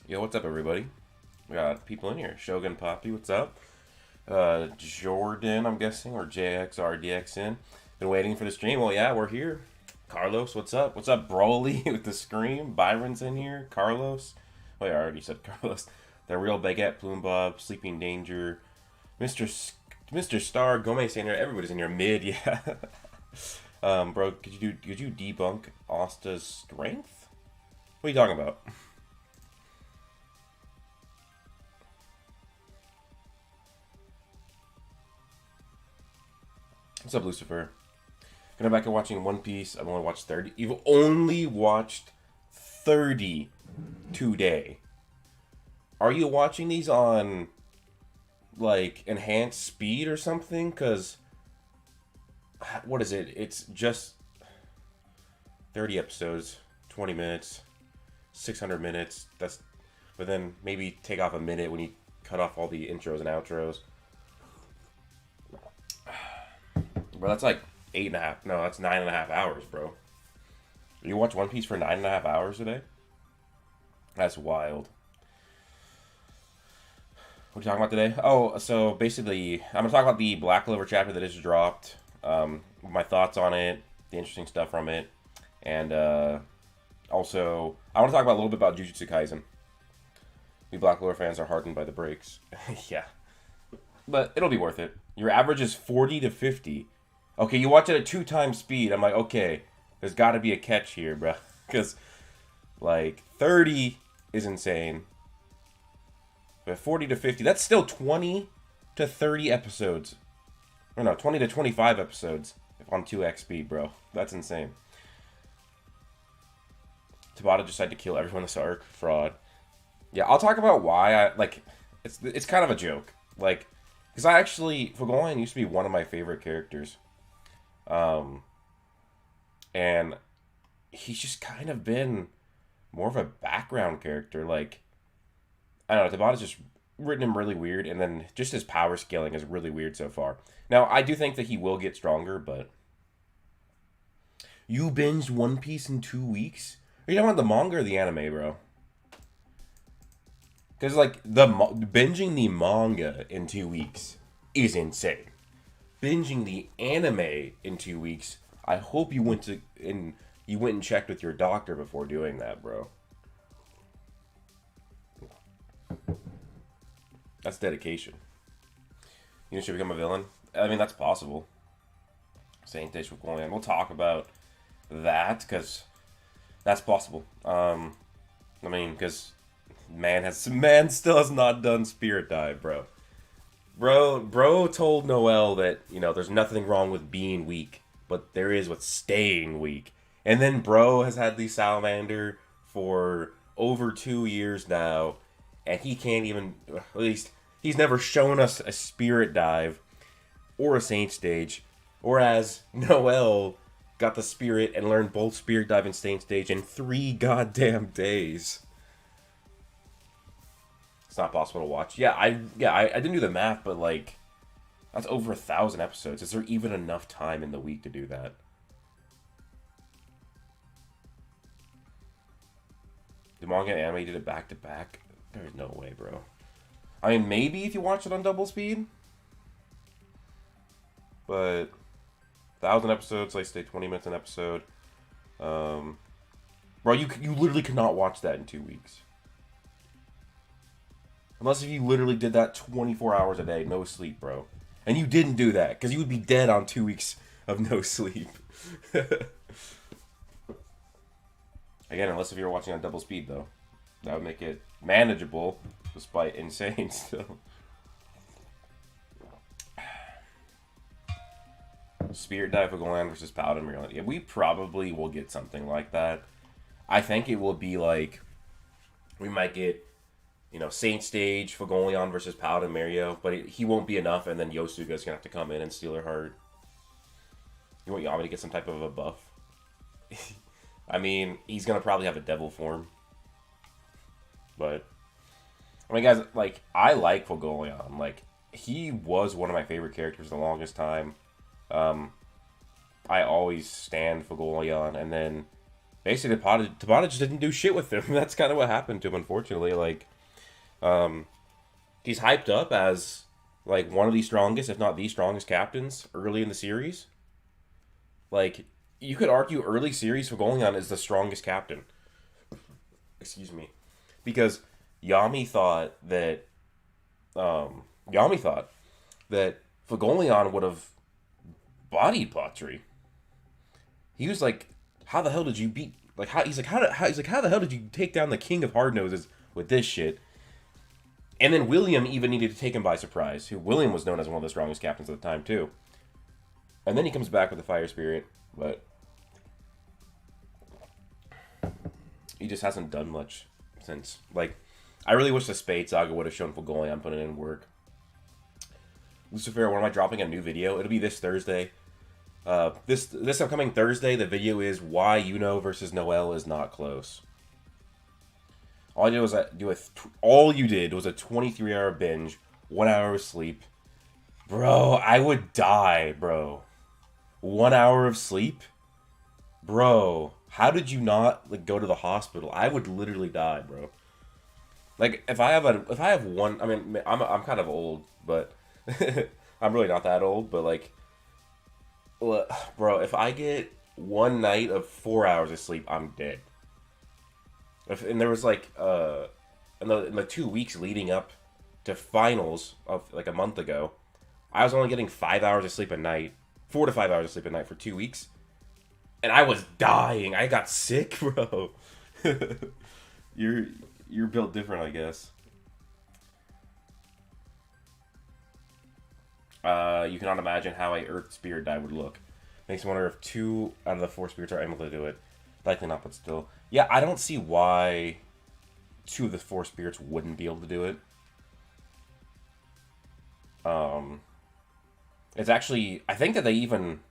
Yo, what's up, everybody? We got people in here. Shogun Poppy, what's up? Jordan, I'm guessing, or JXRDXN. Been waiting for the stream. Well, yeah, we're here. Carlos, what's up? What's up, Broly with the scream? Byron's in here. Carlos. Oh, yeah, I already said Carlos. The Real Baguette, Plume Bob, Sleeping Danger, Mr. Star, Gomez in here. Everybody's in here. Mid, yeah. Bro, could you debunk Asta's strength? What are you talking about? What's up, Lucifer? Going back and watching One Piece. I've only watched 30. You've only watched 30 today. Are you watching these on, like, enhanced speed or something? Because, what is it? It's just 30 episodes, 20 minutes, 600 minutes. But then maybe take off a minute when you cut off all the intros and outros. Bro, that's like 8.5. No, that's 9.5 hours, bro. You watch One Piece for 9.5 hours a day? That's wild. What are we talking about today? Oh, so basically, I'm going to talk about the Black Clover chapter that just dropped. My thoughts on it, the interesting stuff from it. And also, I want to talk about a little bit about Jujutsu Kaisen. We Black Clover fans are hardened by the breaks. Yeah. But it'll be worth it. Your average is 40 to 50. Okay, you watch it at 2 times speed. I'm like, okay, there's got to be a catch here, bro. Because, like, 30 is insane. But 40 to 50, that's still 20 to 30 episodes. Or no, 20 to 25 episodes on 2x speed, bro. That's insane. Tabata decided to kill everyone this arc. Fraud. Yeah, I'll talk about why it's kind of a joke. Like, because Fuegoleon used to be one of my favorite characters. And he's just kind of been more of a background character. Like, I don't know, Tabata's just written him really weird, and then just his power scaling is really weird so far. Now, I do think that he will get stronger, but you binged One Piece in 2 weeks? Are you talking about the manga or the anime, bro? Because, like, binging the manga in 2 weeks is insane. Binging the anime in 2 weeks, I hope you went and checked with your doctor before doing that, bro. That's dedication. You should become a villain. I mean, that's possible. Saint Days with Fuegoleon. We'll talk about that because that's possible. I mean, because man still has not done Spirit Dive, bro. Bro told Noel that, there's nothing wrong with being weak, but there is with staying weak. And then bro has had the salamander for over 2 years now, and he can't even, at least, he's never shown us a Spirit Dive or a Saint Stage, whereas Noel got the Spirit and learned both Spirit Dive and Saint Stage in 3 goddamn days. It's not possible to watch. I didn't do the math, but like, that's over 1,000 episodes. Is there even enough time in the week to do that? The manga and anime did it back to back. There's no way, bro. I mean, maybe if you watch it on double speed, but 1,000 episodes, like, stay 20 minutes an episode. Bro, you literally cannot watch that in 2 weeks. Unless if you literally did that 24 hours a day, no sleep, bro. And you didn't do that, because you would be dead on 2 weeks of no sleep. Again, unless if you were watching on double speed, though. That would make it manageable, despite insane still. Spirit Dive Fuegoleon versus Paladin Mereoleona. Yeah, we probably will get something like that. I think it will be like, we might get, Saint Stage, Fuegoleon versus Paladin Mereoleona, but he won't be enough, and then Yosuga's going to have to come in and steal her heart. You want Yami to get some type of a buff? I mean, he's going to probably have a devil form. But, I mean, guys, like, I like Fuegoleon. Like, he was one of my favorite characters the longest time. I always stand Fuegoleon, and then basically Tabata just didn't do shit with him. That's kind of what happened to him, unfortunately. Like, he's hyped up as like one of the strongest, if not the strongest captains early in the series. Like, you could argue early series Fuegoleon is the strongest captain. Excuse me, because Yami thought that Yami thought that Fuegoleon would have bodied Pottery. He was like, "How the hell did you beat?" Like, he's like, "How the hell did you take down the King of Hard Noses with this shit?" And then William even needed to take him by surprise. Who William was known as one of the strongest captains at the time too. And then he comes back with the Fire Spirit, but he just hasn't done much since. Like, I really wish the Spade Saga would have shown Fuegoleon putting in work. Lucifer, when am I dropping a new video? It'll be this Thursday. This upcoming Thursday, the video is why Yuno versus Noelle is not close. All you did was a 23-hour binge, 1 hour of sleep. Bro, I would die, bro. 1 hour of sleep? Bro, how did you not like go to the hospital? I would literally die, bro. Like, if I have one, I mean, I'm kind of old, but I'm really not that old, but like, bro, if I get one night of 4 hours of sleep, I'm dead. And there was like, in the 2 weeks leading up to finals of like a month ago, I was only getting 5 hours of sleep a night, 4 to 5 hours of sleep a night for 2 weeks, and I was dying. I got sick, bro. You're built different, I guess. You cannot imagine how a Earth Spirit die would look. Makes me wonder if 2 out of the 4 spirits are able to do it. Likely not, but still. Yeah, I don't see why 2 of the 4 spirits wouldn't be able to do it. It's actually, I think that they even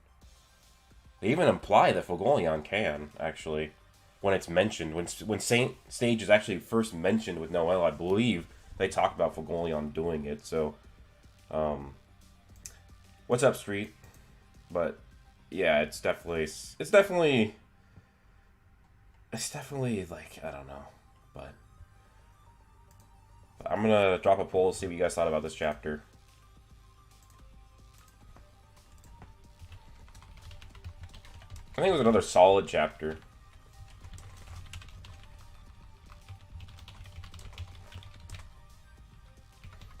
imply that Fuegoleon can, actually, when it's mentioned. When Saint Stage is actually first mentioned with Noelle, I believe they talk about Fuegoleon doing it. So, what's up, Street? But yeah, it's definitely like, I don't know, but I'm gonna drop a poll to see what you guys thought about this chapter. I think it was another solid chapter.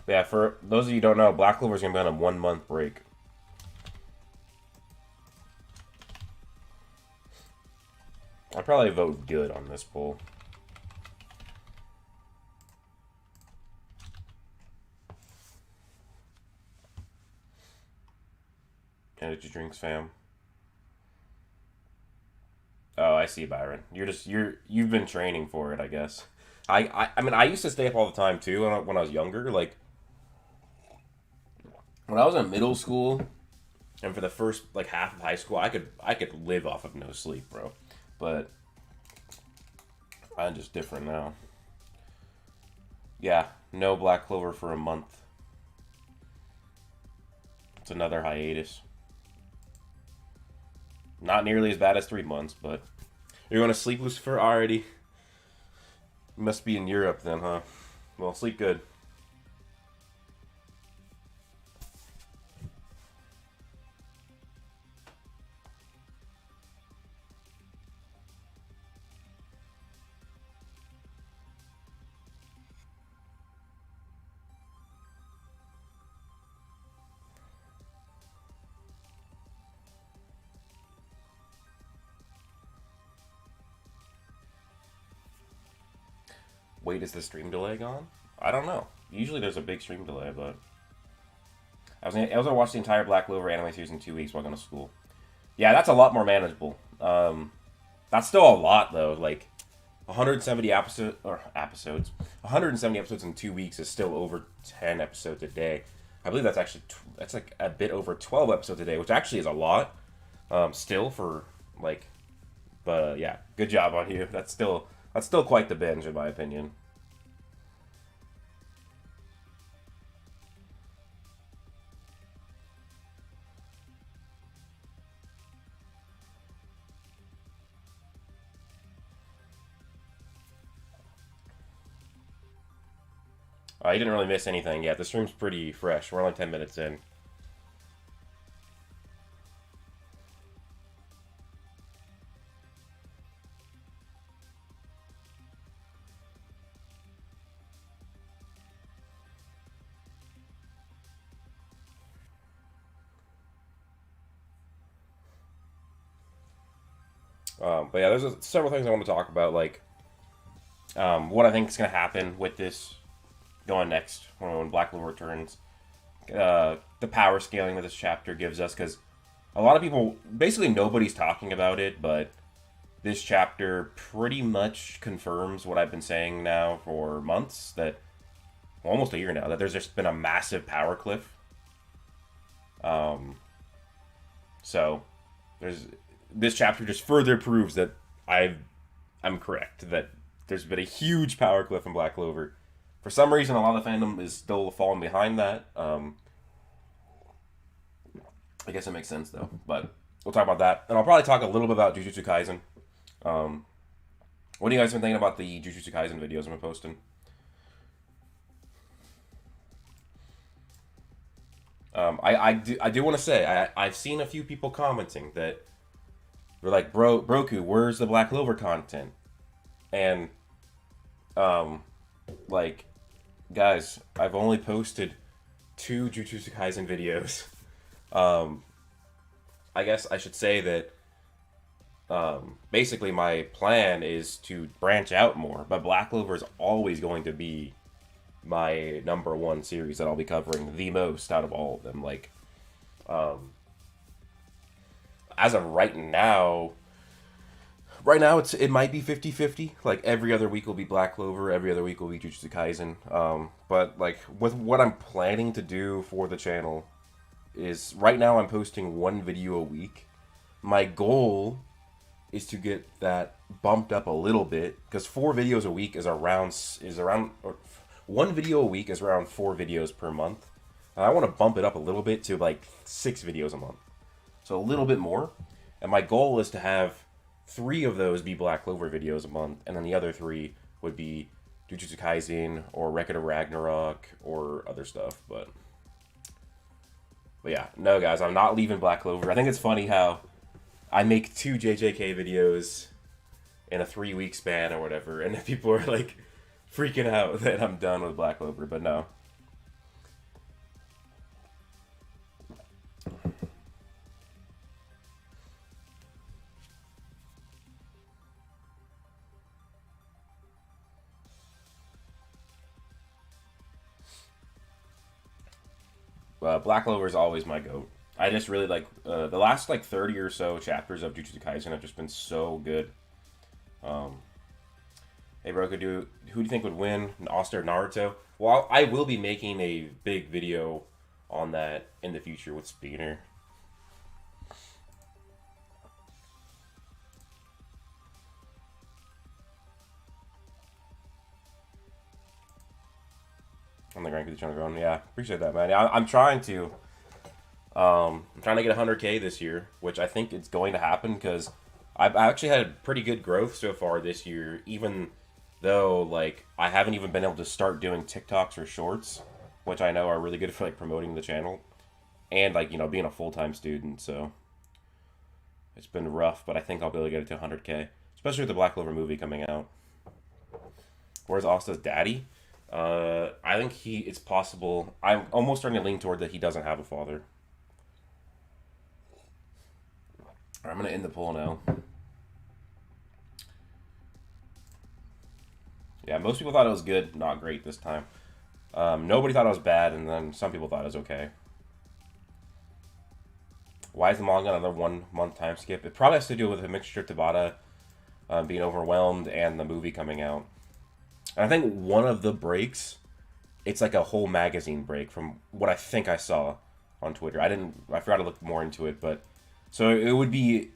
Yeah, for those of you who don't know, Black Clover is going to be on a 1 month break. I'd probably vote good on this poll. Energy drinks, fam. Oh, I see, Byron. You've been training for it, I guess. I mean, I used to stay up all the time too when I was younger. Like, when I was in middle school, and for the first like half of high school, I could live off of no sleep, bro. But I'm just different now. Yeah, no Black Clover for a month. It's another hiatus. Not nearly as bad as 3 months, but you're going to sleep, Lucifer, already? You must be in Europe then, huh? Well, sleep good. Wait, is the stream delay gone? I don't know. Usually there's a big stream delay, but I was gonna watch the entire Black Clover anime series in 2 weeks while going to school. Yeah, that's a lot more manageable. That's still a lot though. Like 170 episodes, 170 episodes in 2 weeks is still over 10 episodes a day. I believe that's actually that's like a bit over 12 episodes a day, which actually is a lot. Still for like, but yeah, good job on you. That's still quite the binge in my opinion. You didn't really miss anything yet. The stream's pretty fresh. We're only 10 minutes in. But yeah, there's several things I want to talk about, like what I think is going to happen with this going next when Black Clover returns. The power scaling that this chapter gives us, because a lot of people, basically nobody's talking about it, but this chapter pretty much confirms what I've been saying now for months, that well, almost a year now, that there's just been a massive power cliff. So there's this chapter just further proves that I'm correct, that there's been a huge power cliff in Black Clover. For some reason, a lot of the fandom is still falling behind that. I guess it makes sense, though. But we'll talk about that. And I'll probably talk a little bit about Jujutsu Kaisen. What do you guys been thinking about the Jujutsu Kaisen videos I've been posting? I do want to say, I've seen a few people commenting that they're like, Broku, where's the Black Clover content? And, like, guys, I've only posted 2 Jujutsu Kaisen videos. I guess I should say that, basically my plan is to branch out more, but Black Clover is always going to be my #1 series that I'll be covering the most out of all of them. Like, as of right now it might be 50-50. Like, every other week will be Black Clover, every other week will be Jujutsu Kaisen. But like, with what I'm planning to do for the channel is, right now I'm posting 1 video a week. My goal is to get that bumped up a little bit, because 4 videos a week is around or 1 video a week is around 4 videos per month. I want to bump it up a little bit to like 6 videos a month, so a little bit more. And my goal is to have 3 of those be Black Clover videos a month, and then the other 3 would be Jujutsu Kaisen or Record of Ragnarok or other stuff. But yeah, no, guys, I'm not leaving Black Clover. I think it's funny how I make 2 JJK videos in a 3-week span or whatever, and people are like freaking out that I'm done with Black Clover, but no. Black Clover is always my goat. I just really like the last like 30 or so chapters of Jujutsu Kaisen have just been so good. Hey Broku, who do you think would win, Asta or Naruto? Well, I will be making a big video on that in the future with Spinner. On the Grand channel growing. Yeah, appreciate that, man. I'm trying to get 100K this year, which I think it's going to happen, because I've actually had pretty good growth so far this year, even though like I haven't even been able to start doing TikToks or shorts, which I know are really good for like promoting the channel and like, you know, being a full-time student. So it's been rough, but I think I'll be able to get it to 100K, especially with the Black Clover movie coming out. Where's Asta's daddy? I think it's possible. I'm almost starting to lean toward that he doesn't have a father. I'm going to end the poll now. Yeah, most people thought it was good, not great this time. Nobody thought it was bad, and then some people thought it was okay. Why is the manga another 1 month time skip? It probably has to do with a mixture of Tabata being overwhelmed and the movie coming out. And I think one of the breaks, it's like a whole magazine break from what I think I saw on Twitter. I forgot to look more into it, but so it would be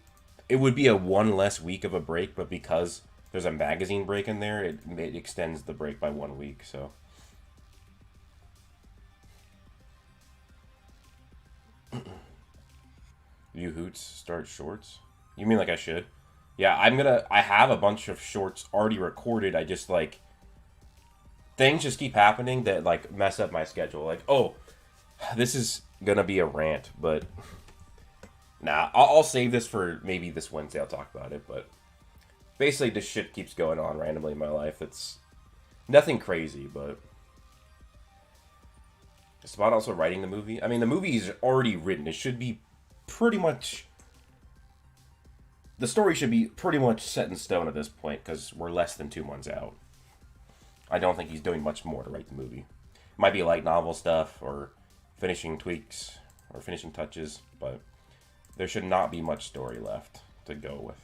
a 1 less week of a break, but because there's a magazine break in there, it extends the break by 1 week. So you hoots start shorts? You mean like I should? Yeah, I have a bunch of shorts already recorded. I just like things just keep happening that like mess up my schedule. Like, oh, this is gonna be a rant, but nah, I'll save this for maybe this Wednesday. I'll talk about it, but basically, this shit keeps going on randomly in my life. It's nothing crazy, but it's about also writing the movie. I mean, the movie is already written. It should be pretty much. The story should be pretty much set in stone at this point because we're less than 2 months out. I don't think he's doing much more to write the movie. It might be light novel stuff or finishing tweaks or finishing touches, but there should not be much story left to go with.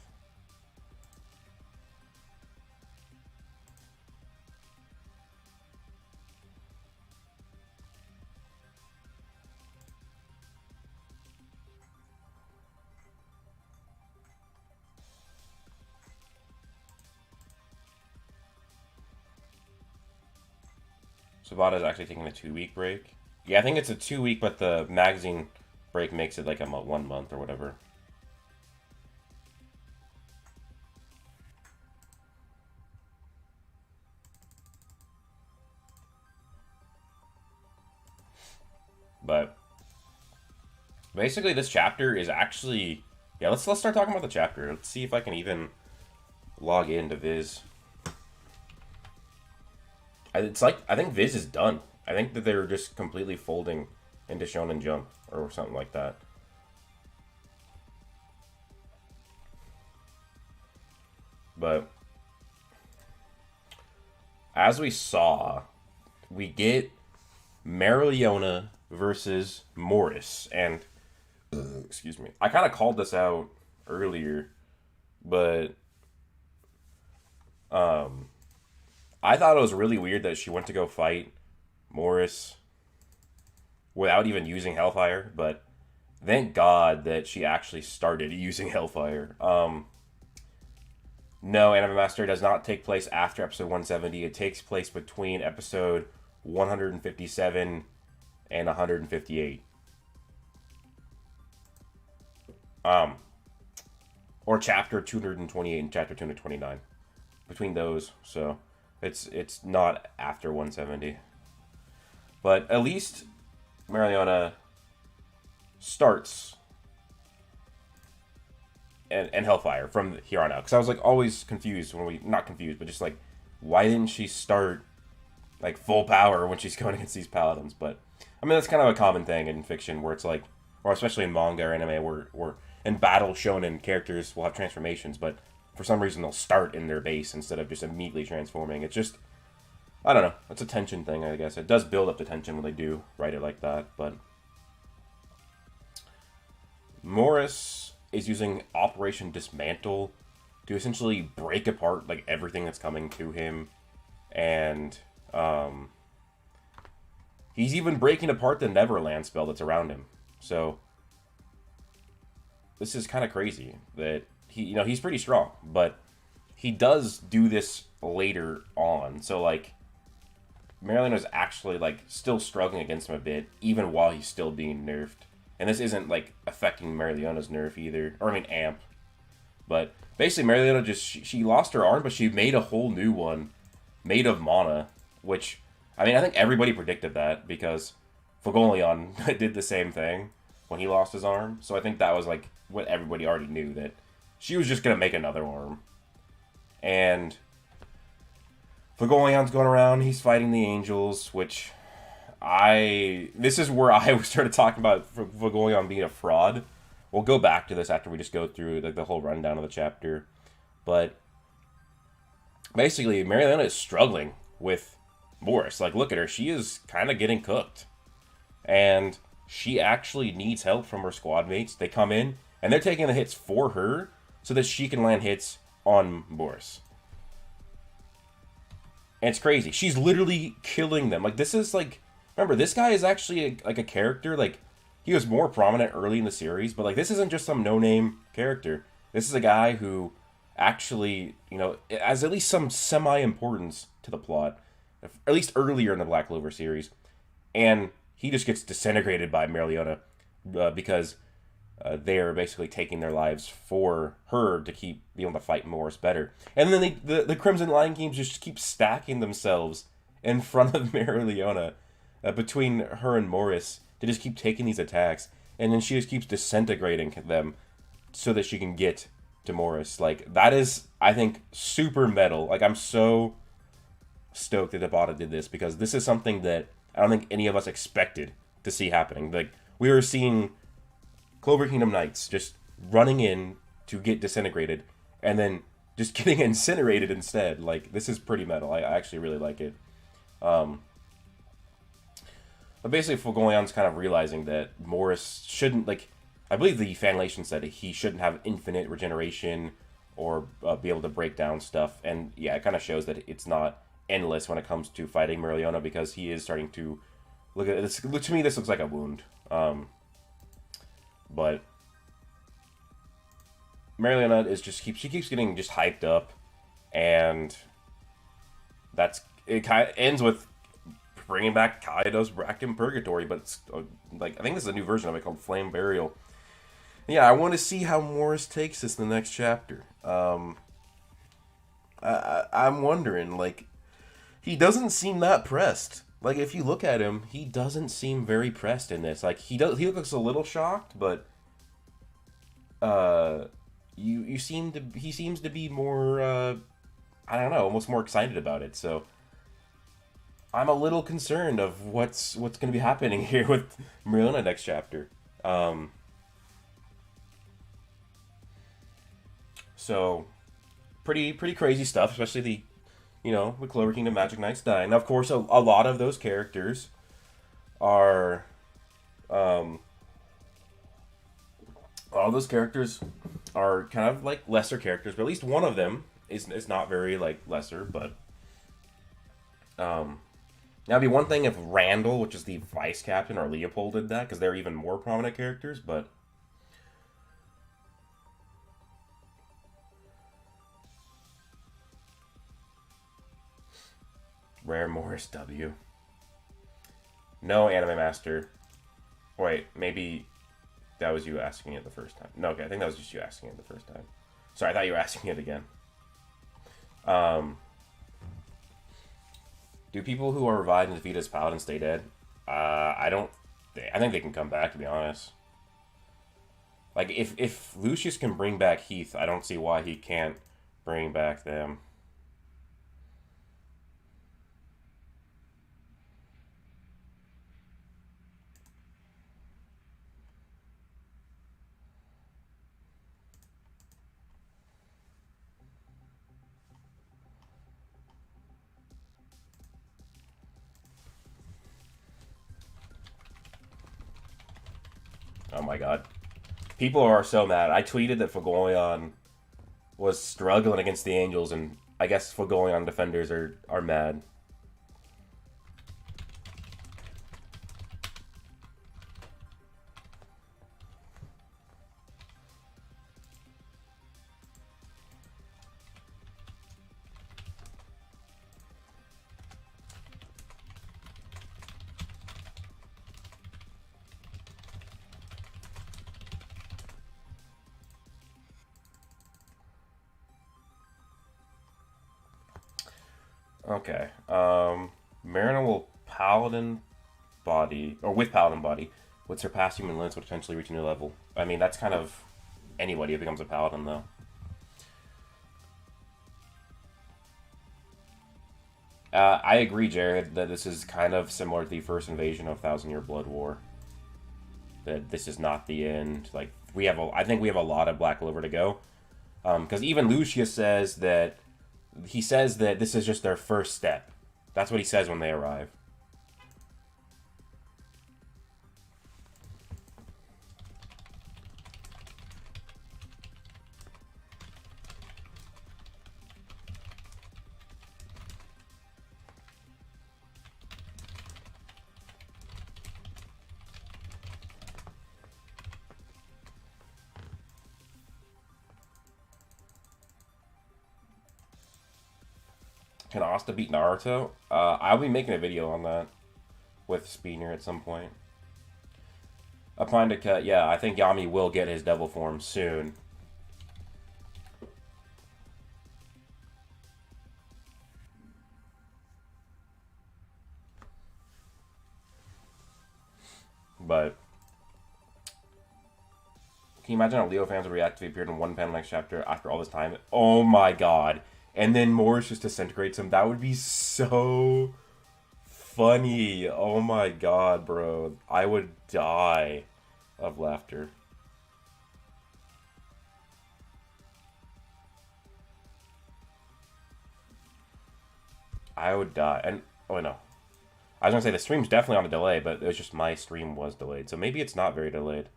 Sabata's actually taking a 2-week break. Yeah, I think it's a 2-week, but the magazine break makes it like a 1 month or whatever. But basically, this chapter is actually let's start talking about the chapter. Let's see if I can even log into Viz. It's like, I think Viz is done. I think that they're just completely folding into Shonen Jump or something like that. But as we saw, we get Mereoleona versus Morris, and excuse me, I kind of called this out earlier, but I thought it was really weird that she went to go fight Morris without even using Hellfire, but thank God that she actually started using Hellfire. No, Anime Master does not take place after episode 170. It takes place between episode 157 and 158. Or chapter 228 and chapter 229. Between those, so it's not after 170. But at least Mereoleona starts and Hellfire from here on out. Because I was like always confused when not confused, but just like, why didn't she start like full power when she's going against these paladins? But I mean, that's kind of a common thing in fiction where it's like, or especially in manga or anime where in battle shonen characters will have transformations, but for some reason they'll start in their base instead of just immediately transforming. It's just, I don't know. It's a tension thing, I guess. It does build up the tension when they do write it like that, but Morris is using Operation Dismantle to essentially break apart like everything that's coming to him, and he's even breaking apart the Neverland spell that's around him. So this is kind of crazy that he's pretty strong, but he does do this later on. So like Mereoleona is actually like still struggling against him a bit, even while he's still being nerfed. And this isn't like affecting Mereoleona's nerf either, or I mean amp. But basically, Mereoleona just she lost her arm, but she made a whole new one made of mana, which I mean I think everybody predicted that because Fuegoleon did the same thing when he lost his arm. So I think that was like what everybody already knew, that she was just gonna make another arm. And Fuegoleon's going around, he's fighting the angels, which this is where I started talking about Fuegoleon being a fraud. We'll go back to this after we just go through like the whole rundown of the chapter. But basically, Mereoleona is struggling with Morris. Like, look at her. She is kind of getting cooked. And she actually needs help from her squad mates. They come in, and they're taking the hits for her so that she can land hits on Morris. And it's crazy. She's literally killing them. Like, this is like... Remember, this guy is actually like a character. Like, he was more prominent early in the series, but like, this isn't just some no-name character. This is a guy who actually, has at least some semi-importance to the plot, at least earlier in the Black Clover series. And he just gets disintegrated by Mereoleona because they're basically taking their lives for her to keep being able to fight Morris better. And then the Crimson Lion Games just keep stacking themselves in front of Mereoleona, between her and Morris, to just keep taking these attacks, and then she just keeps disintegrating them so that she can get to Morris. Like, that is, I think, super metal. Like, I'm so stoked that Tabata did this, because this is something that I don't think any of us expected to see happening. Like, we were seeing Clover Kingdom Knights just running in to get disintegrated, and then just getting incinerated instead. Like, this is pretty metal. I actually really like it. But basically, Fuegoleon's kind of realizing that Morris shouldn't, like, I believe the Fanlation said he shouldn't have infinite regeneration or be able to break down stuff. And yeah, it kind of shows that it's not endless when it comes to fighting Mereoleona, because he is starting to look at this. To me, this looks like a wound. But Mereoleona is just she keeps getting just hyped up, and it. Kind of ends with bringing back Kaido's back in Purgatory, but it's like, I think this is a new version of it called Flame Burial. Yeah, I want to see how Morris takes this in the next chapter. I'm wondering, like, he doesn't seem that pressed. Like, if you look at him, he doesn't seem very pressed in this. Like, he looks a little shocked, but he seems to be more I don't know, almost more excited about it. So I'm a little concerned of what's going to be happening here with Mereoleona next chapter. So pretty crazy stuff, especially the Clover Kingdom Magic Knights dying. Now, of course, a lot of those characters are kind of like lesser characters, but at least one of them is not very like lesser. But now it'd be one thing if Randall, which is the vice captain, or Leopold did that, because they're even more prominent characters. But Rare Morris W. No, Anime Master. Wait, maybe that was you asking it the first time. No, okay, I think that was just you asking it the first time. Sorry, I thought you were asking it again. Do people who are revived and defeated as Paladin stay dead? I think they can come back, to be honest. Like, if Lucius can bring back Heath, I don't see why he can't bring back them. Oh my god. People are so mad. I tweeted that Fuegoleon was struggling against the Angels, and I guess Fuegoleon defenders are mad. Okay. Mariner will Paladin body, or with Paladin body, would surpass human limits, would potentially reach a new level. I mean, that's kind of anybody who becomes a Paladin, though. I agree, Jared, that this is kind of similar to the first invasion of Thousand Year Blood War. That this is not the end. Like, I think we have a lot of Black Clover to go. Because even Lucius says that this is just their first step. That's what he says when they arrive. Can Asta beat Naruto? I'll be making a video on that with Speener at some point. Applying to cut, yeah, I think Yami will get his devil form soon. But can you imagine how Leo fans would react if he appeared in one panel next chapter after all this time? Oh my god. And then Morris just disintegrates him. That would be so funny. Oh my god, bro. I would die of laughter. I would die. And, oh no. I was going to say the stream's definitely on a delay, but it was just my stream was delayed. So maybe it's not very delayed.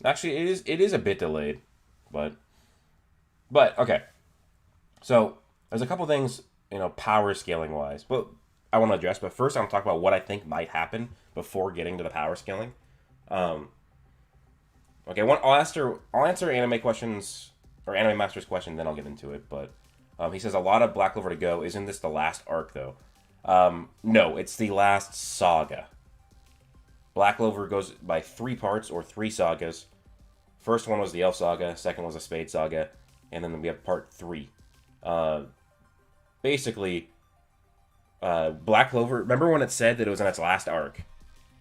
Actually, it is a bit delayed, but okay. So there's a couple things, power scaling wise, but I want to address. But first, I want to talk about what I think might happen before getting to the power scaling. Okay, I'll answer anime questions or anime master's question, then I'll get into it. But he says a lot of Black Clover to go. Isn't this the last arc though? No, it's the last saga. Black Clover goes by 3 parts or 3 sagas. First one was the Elf Saga, second was the Spade Saga, and then we have part 3. Basically, Black Clover, remember when it said that it was in its last arc?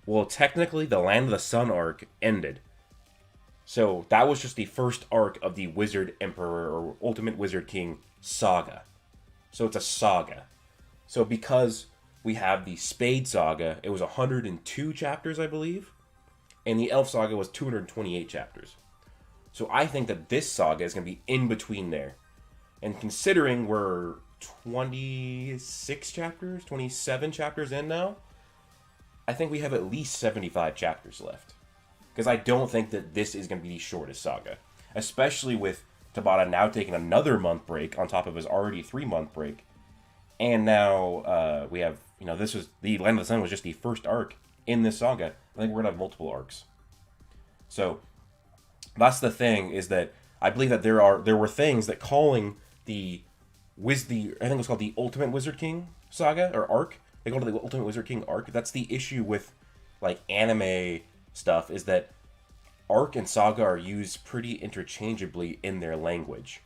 Well, technically, the Land of the Sun arc ended. So that was just the first arc of the Wizard Emperor or Ultimate Wizard King saga. So it's a saga. So because we have the Spade Saga, it was 102 chapters, I believe, and the Elf Saga was 228 chapters. So I think that this saga is going to be in between there. And considering we're 26 chapters, 27 chapters in now, I think we have at least 75 chapters left. Because I don't think that this is going to be the shortest saga. Especially with Tabata now taking another month break on top of his already 3-month break. And now we have, this was, the Land of the Sun was just the first arc in this saga. I think we're going to have multiple arcs. So, that's the thing, is that I believe that there were things that calling I think it was called the Ultimate Wizard King saga, or arc. They called it the Ultimate Wizard King arc. That's the issue with, anime stuff, is that arc and saga are used pretty interchangeably in their language.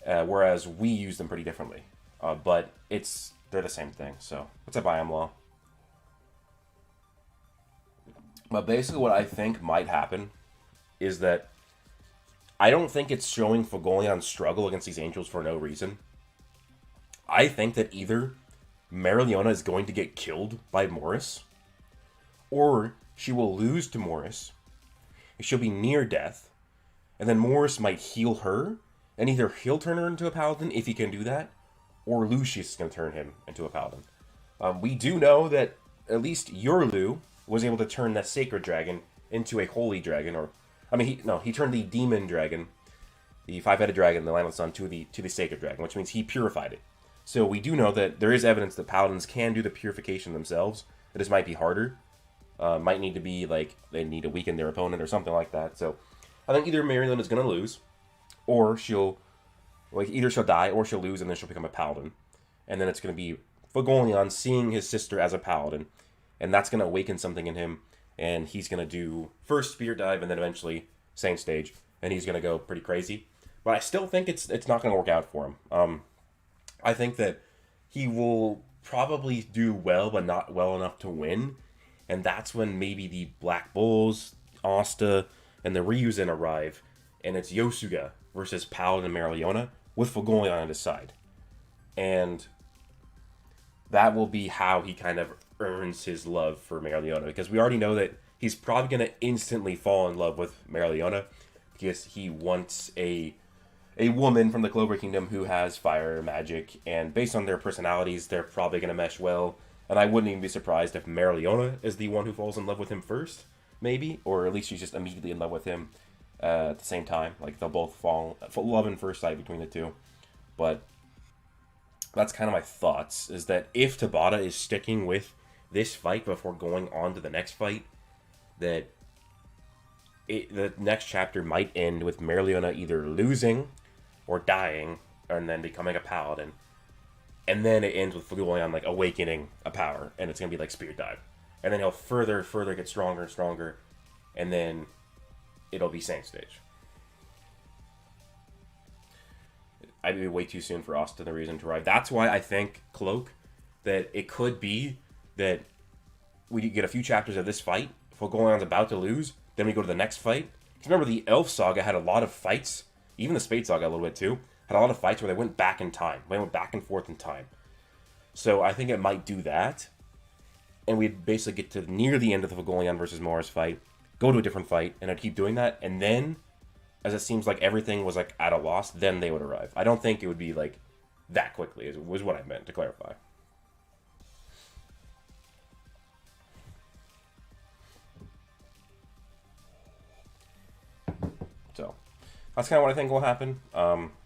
Whereas we use them pretty differently. But they're the same thing, so what's up, I am law? But basically what I think might happen is that I don't think it's showing Fuegoleon's struggle against these angels for no reason. I think that either Mereoleona is going to get killed by Morris, or she will lose to Morris, she'll be near death, and then Morris might heal her, and either he'll turn her into a paladin if he can do that, or Lucius is going to turn him into a paladin. We do know that at least Yorlu was able to turn that sacred dragon into a holy dragon, he turned the demon dragon, the 5-headed dragon, the Land of the Sun, to the sacred dragon, which means he purified it. So we do know that there is evidence that paladins can do the purification themselves. This might be harder. Might need to be they need to weaken their opponent or something like that. So I think either Mereoleona is going to lose, or either she'll die or she'll lose and then she'll become a paladin. And then it's going to be Fuegoleon seeing his sister as a paladin, and that's going to awaken something in him. And he's going to do first Spirit Dive and then eventually Saint Stage. And he's going to go pretty crazy. But I still think it's not going to work out for him. I think that he will probably do well, but not well enough to win. And that's when maybe the Black Bulls, Asta, and the Ryuzen arrive. And it's Yosuga versus Paladin and Mereoleona with Fuegoleon on his side. And that will be how he kind of earns his love for Mereoleona, because we already know that he's probably going to instantly fall in love with Mereoleona because he wants a woman from the Clover Kingdom who has fire magic, and based on their personalities, they're probably going to mesh well. And I wouldn't even be surprised if Mereoleona is the one who falls in love with him first, maybe, or at least she's just immediately in love with him at the same time. They'll both fall love in first sight between the two. But that's kind of my thoughts, is that if Tabata is sticking with this fight before going on to the next fight, that the next chapter might end with Mereoleona either losing or dying and then becoming a paladin, and then it ends with Fuegoleon awakening a power, and it's gonna be Spirit Dive, and then he'll further get stronger and stronger, and then it'll be Saint Stage. I'd be way too soon for Asta the Reason to arrive. That's why I think, Cloak, that it could be that we get a few chapters of this fight. Fuegoleon's about to lose. Then we go to the next fight. Because remember, the Elf Saga had a lot of fights. Even the Spade Saga a little bit too. Had a lot of fights where they went back in time. They went back and forth in time. So I think it might do that. And we'd basically get to near the end of the Fuegoleon versus Mars fight. Go to a different fight. And I'd keep doing that. And then, as it seems like everything was like at a loss, then they would arrive. I don't think it would be like that quickly, was what I meant to clarify. So, that's kind of what I think will happen.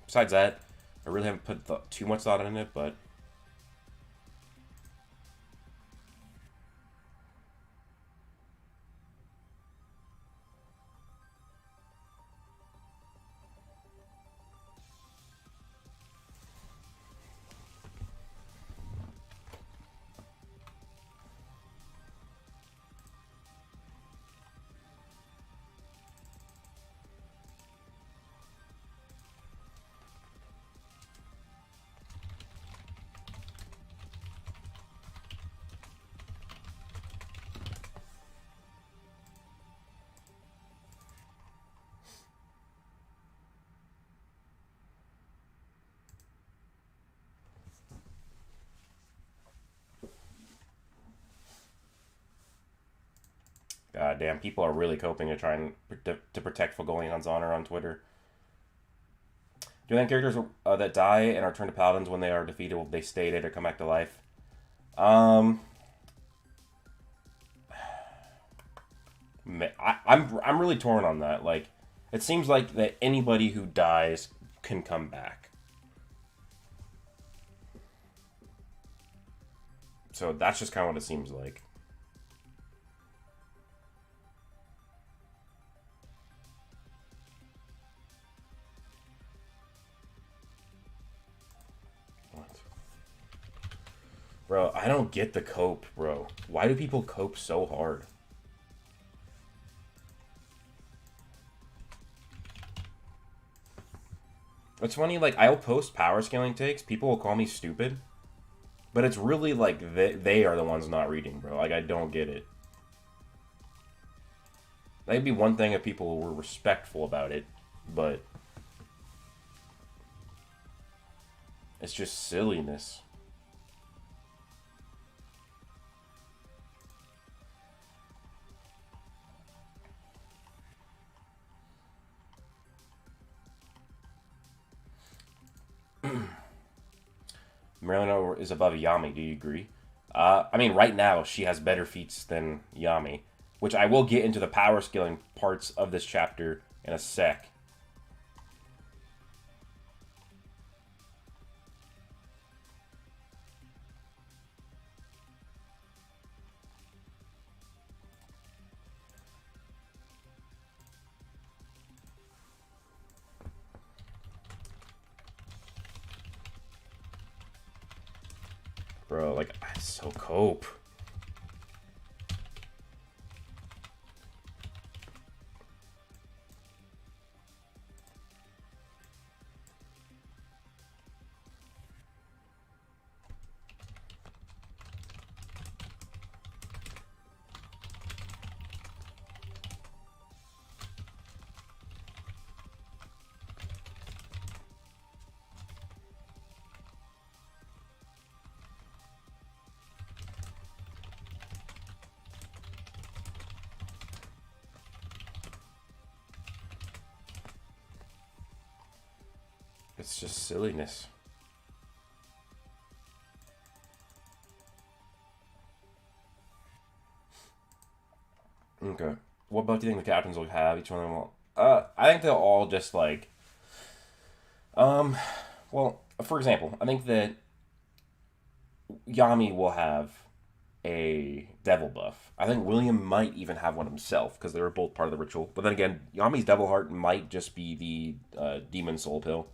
Besides that, I really haven't put too much thought in it, but... God damn, people are really coping to try and to protect Fuegoleon's honor on Twitter. Do you think characters that die and are turned to paladins when they are defeated, will they stay dead or come back to life? I'm really torn on that. Like, it seems like that anybody who dies can come back. So that's just kind of what it seems like. Bro, I don't get the cope, bro. Why do people cope so hard? It's funny, like, I'll post power scaling takes, people will call me stupid, but it's really like they are the ones not reading, bro. Like, I don't get it. That'd be one thing if people were respectful about it, but it's just silliness. Mereoleona is above Yami. Do you agree? I mean, right now, she has better feats than Yami, which I will get into the power scaling parts of this chapter in a sec. Bro, like, I so cope. It's just silliness. Okay. What buff do you think the captains will have? Each one of them will... I think they'll all just, like... Well, for example, I think that Yami will have a devil buff. I think William might even have one himself, because they were both part of the ritual. But then again, Yami's devil heart might just be the demon soul pill.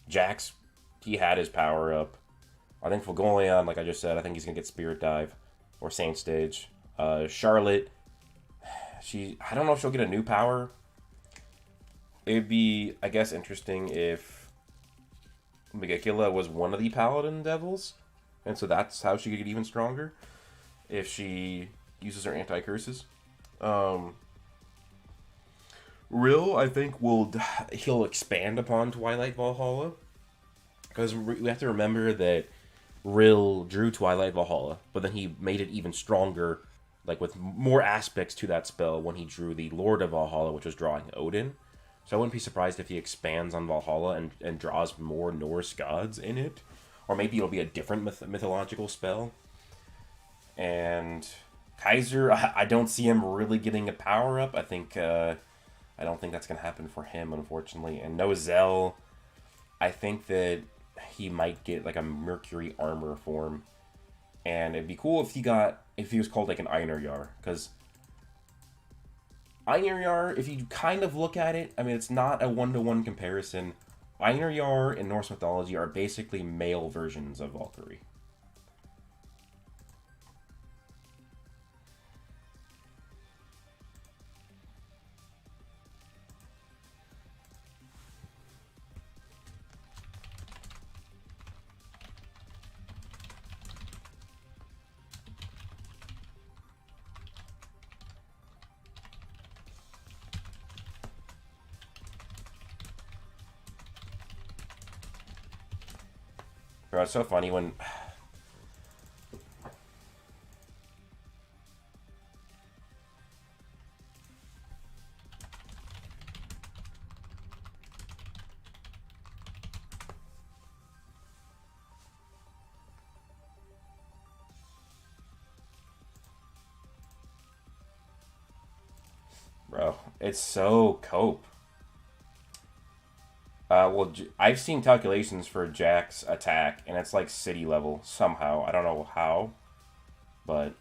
Jax, he had his power up. I think Fuegoleon, like I just said, I think he's gonna get Spirit Dive or Saint Stage. Charlotte, I don't know if she'll get a new power. It'd be, I guess, interesting if Megakilla was one of the Paladin Devils. And so that's how she could get even stronger if she uses her anti-curses. Rill, I think, he'll expand upon Twilight Valhalla. Because we have to remember that Rill drew Twilight Valhalla, but then he made it even stronger, like with more aspects to that spell when he drew the Lord of Valhalla, which was drawing Odin. So I wouldn't be surprised if he expands on Valhalla and draws more Norse gods in it. Or maybe it'll be a different mythological spell. And Kaiser, I don't see him really getting a power-up. I don't think that's going to happen for him, unfortunately. And Nozel, I think that he might get like a Mercury armor form. And it'd be cool if he was called like an Einherjar. Because Einherjar, if you kind of look at it, I mean, it's not a one-to-one comparison. Einherjar in Norse mythology are basically male versions of Valkyrie. Bro, it's so funny when... Bro, it's so cope. Well, I've seen calculations for Jack's attack, and it's like city level somehow. I don't know how, but...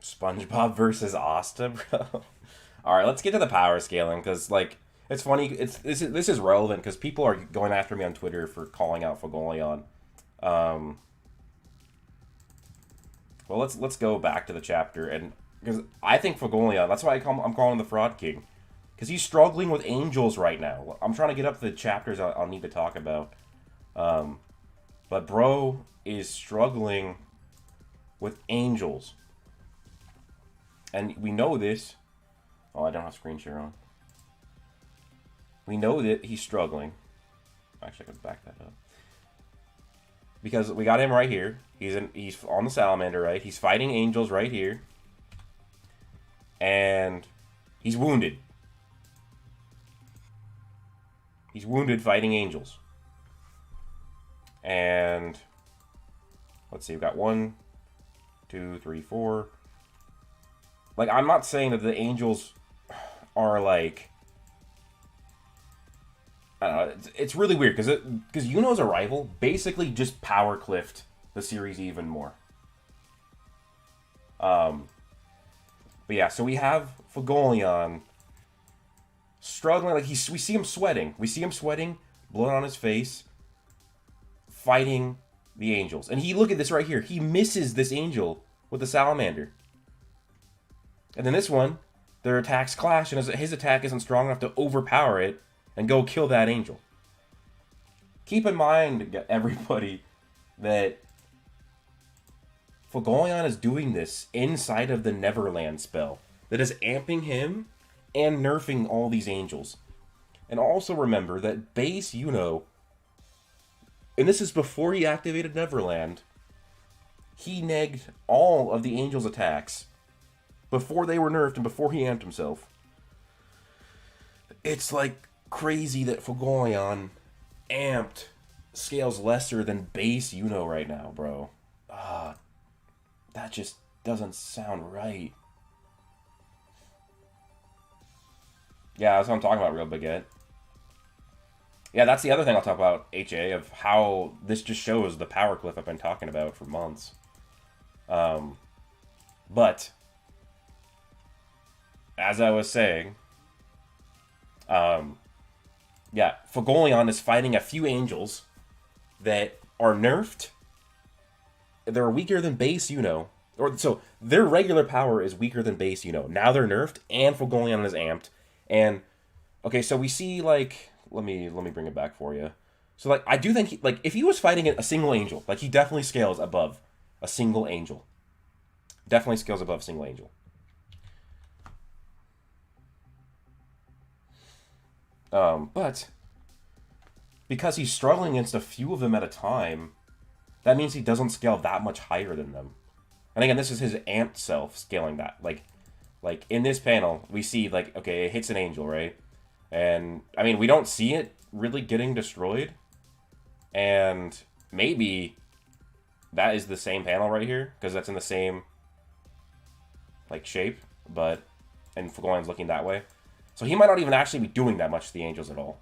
SpongeBob versus Asta, bro. All right, let's get to the power scaling because, like, it's funny. This is relevant because people are going after me on Twitter for calling out Fuegoleon. Well, let's go back to the chapter and because I think Fuegoleon. That's why I'm calling him the Fraud King because he's struggling with angels right now. I'm trying to get up to the chapters I'll need to talk about. But bro is struggling with angels. And we know this. Oh, I don't have screen share on. We know that he's struggling. Actually, I could back that up. Because we got him right here. He's on the salamander, right? He's fighting angels right here. And he's wounded. He's wounded fighting angels. And let's see, we've got 1, 2, 3, 4. Like, I'm not saying that the angels are, like... I don't know. It's really weird, because Yuno's arrival basically just power cliffed the series even more. But yeah, so we have Fuegoleon struggling. Like, we see him sweating. We see him sweating, blood on his face, fighting the angels. And look at this right here. He misses this angel with the salamander. And then this one, their attacks clash, and his attack isn't strong enough to overpower it and go kill that angel. Keep in mind, everybody, that Fuegoleon is doing this inside of the Neverland spell that is amping him and nerfing all these angels. And also remember that base Yuno, and this is before he activated Neverland, he negged all of the angels' attacks before they were nerfed and before he amped himself. It's like crazy that Fuegoleon amped scales lesser than base Yuno right now, bro. That just doesn't sound right. Yeah, that's what I'm talking about, Real Baguette. Yeah, that's the other thing I'll talk about, HA, of how this just shows the power cliff I've been talking about for months. But as I was saying, Yeah, Fuegoleon is fighting a few angels that are nerfed. They're weaker than base, Or so their regular power is weaker than base, Now they're nerfed, and Fuegoleon is amped. And okay, so we see like let me bring it back for you. So like I do think if he was fighting a single angel, like he definitely scales above a single angel. Definitely scales above a single angel. But because he's struggling against a few of them at a time, that means he doesn't scale that much higher than them. And again, this is his amped self scaling that. Like in this panel, we see like okay, it hits an angel, right? And I mean, we don't see it really getting destroyed. And maybe that is the same panel right here because that's in the same like shape, but and Fuegoleon's looking that way. So he might not even actually be doing that much to the angels at all.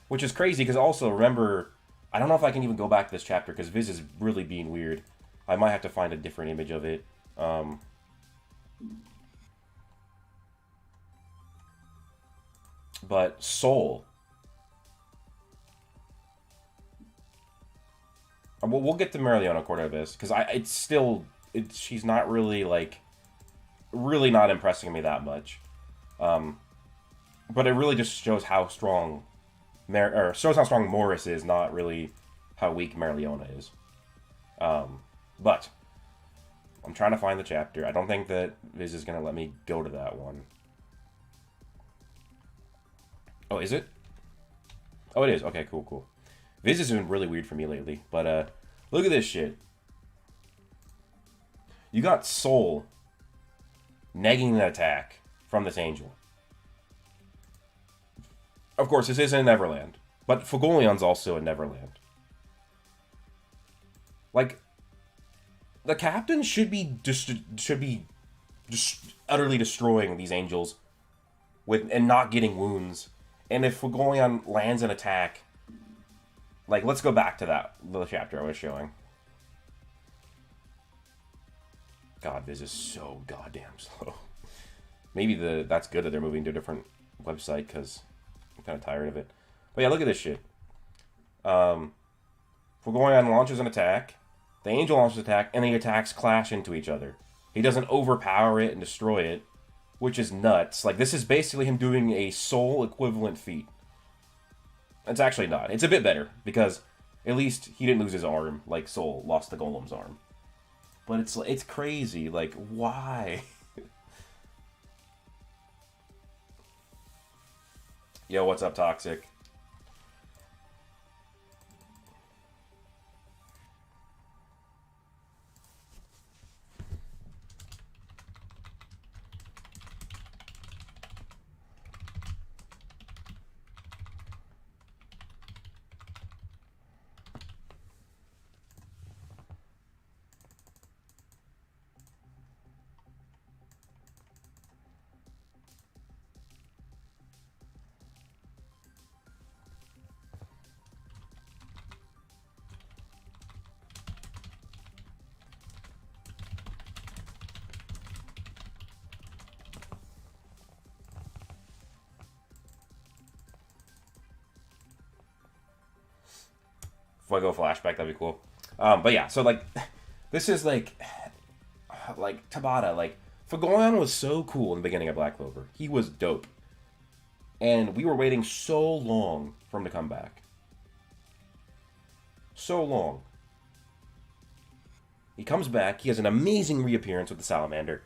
Which is crazy, because also, remember, I don't know if I can even go back to this chapter, because Viz is really being weird. I might have to find a different image of it. But Soul. We'll get to Mereoleona according to this, because she's not really, really not impressing me that much. But it really just shows how strong shows how strong Morris is, not really how weak Mereoleona is. But I'm trying to find the chapter. I don't think that Viz is going to let me go to that one. Oh, is it? Oh, it is. Okay, cool. Viz has been really weird for me lately. But look at this shit. You got Soul negging an attack from this angel. Of course, this isn't Neverland, but Fuegoleon's also in Neverland. Like, the captain should be just utterly destroying these angels and not getting wounds. And if Fuegoleon lands an attack, like, let's go back to that little chapter I was showing. God, this is so goddamn slow. Maybe that's good that they're moving to a different website, because I'm kind of tired of it. But yeah, look at this shit. Fuegoleon launches an attack. The angel launches an attack, and the attacks clash into each other. He doesn't overpower it and destroy it, which is nuts. Like, this is basically him doing a soul equivalent feat. It's actually not. It's a bit better, because at least he didn't lose his arm, like Soul lost the golem's arm. But it's crazy. Like, why? Yo, what's up, Toxic? Fuego flashback, that'd be cool. But yeah, so like, this is like Tabata. Like, Fuegoleon was so cool in the beginning of Black Clover. He was dope. And we were waiting so long for him to come back. So long. He comes back, he has an amazing reappearance with the Salamander.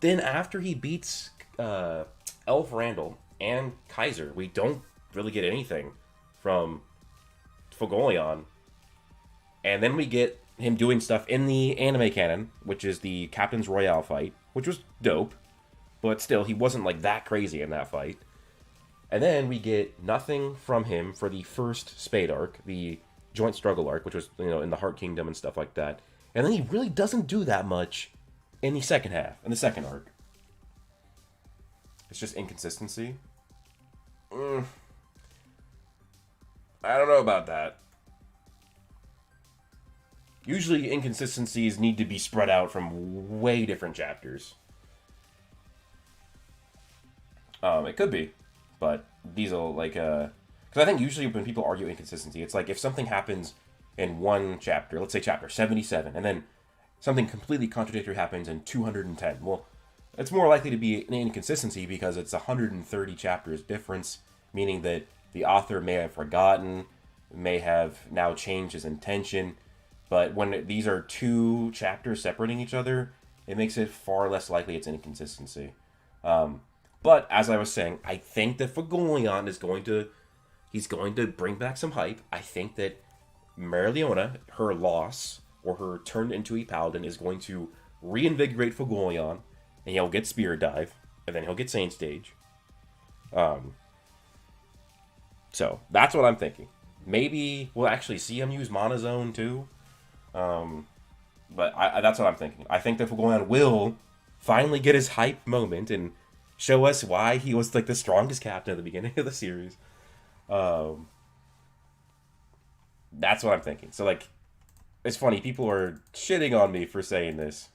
Then after he beats Elf Randall and Kaiser, we don't really get anything from Fuegoleon. And then we get him doing stuff in the anime canon, which is the Captain's Royale fight, which was dope. But still, he wasn't like that crazy in that fight. And then we get nothing from him for the first Spade arc, the joint struggle arc, which was, in the Heart Kingdom and stuff like that. And then he really doesn't do that much in the second half, in the second arc. It's just inconsistency. I don't know about that. Usually inconsistencies need to be spread out from way different chapters. It could be. But Diesel, Because I think usually when people argue inconsistency, it's like if something happens in one chapter, let's say chapter 77, and then something completely contradictory happens in 210. Well, it's more likely to be an inconsistency because it's 130 chapters difference, meaning that the author may have forgotten, may have now changed his intention. But when these are two chapters separating each other, it makes it far less likely it's an inconsistency. But as I was saying, I think that Fuegoleon he's going to bring back some hype. I think that Mereoleona, her loss, or her turn into a paladin, is going to reinvigorate Fuegoleon, and he'll get Spirit Dive, and then he'll get Sane Stage. So, that's what I'm thinking. Maybe we'll actually see him use Mana Zone, too. But that's what I'm thinking. I think that Fuegoleon will finally get his hype moment and show us why he was like the strongest captain at the beginning of the series. That's what I'm thinking. So, like, it's funny. People are shitting on me for saying this.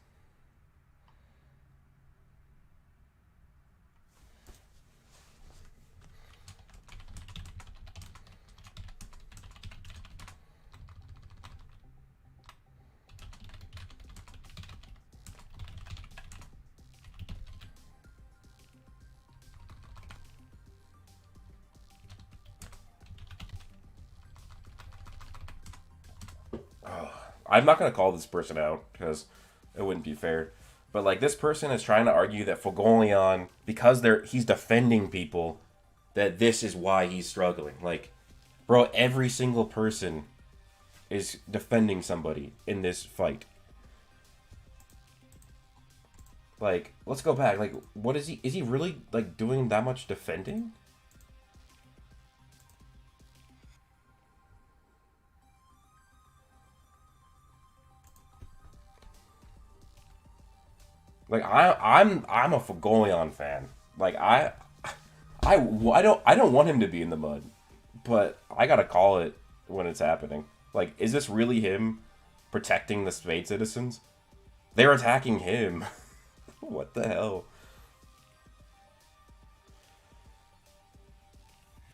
I'm not going to call this person out because it wouldn't be fair. But like this person is trying to argue that Fuegoleon, because he's defending people, that this is why he's struggling. Like, bro, every single person is defending somebody in this fight. Like, let's go back. Like, what is he? Is he really like doing that much defending? Like I'm a Fuegoleon fan. Like I don't want him to be in the mud, but I gotta call it when it's happening. Like, is this really him protecting the Spade citizens? They're attacking him. What the hell?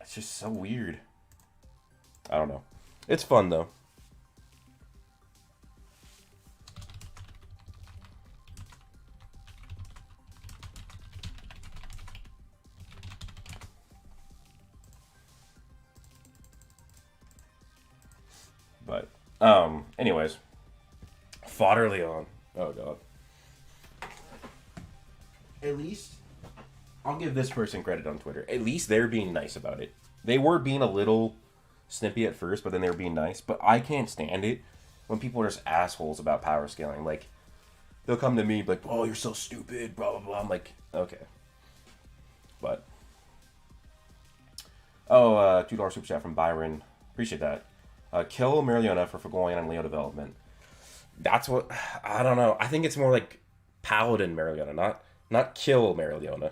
It's just so weird. I don't know. It's fun though. But, anyways. Fuegoleon. Oh, God. At least, I'll give this person credit on Twitter. At least they're being nice about it. They were being a little snippy at first, but then they were being nice. But I can't stand it when people are just assholes about power scaling. Like, they'll come to me like, oh, you're so stupid, blah, blah, blah. I'm like, okay. But, oh, $2 super chat from Byron. Appreciate that. Kill Mereoleona for Fuegoleon and Leo development. That's what... I don't know. I think it's more like Paladin Mereoleona, not kill Mereoleona.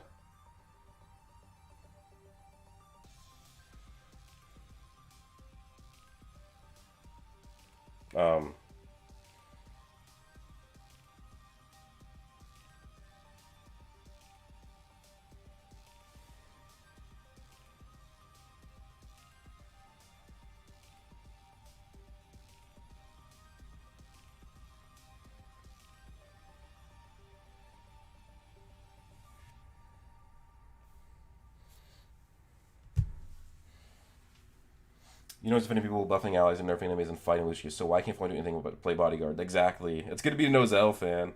You know, it's funny people buffing allies and nerfing enemies and fighting Lucius, so why can't Floyd do anything but play bodyguard? Exactly. It's good to be a Nozel fan.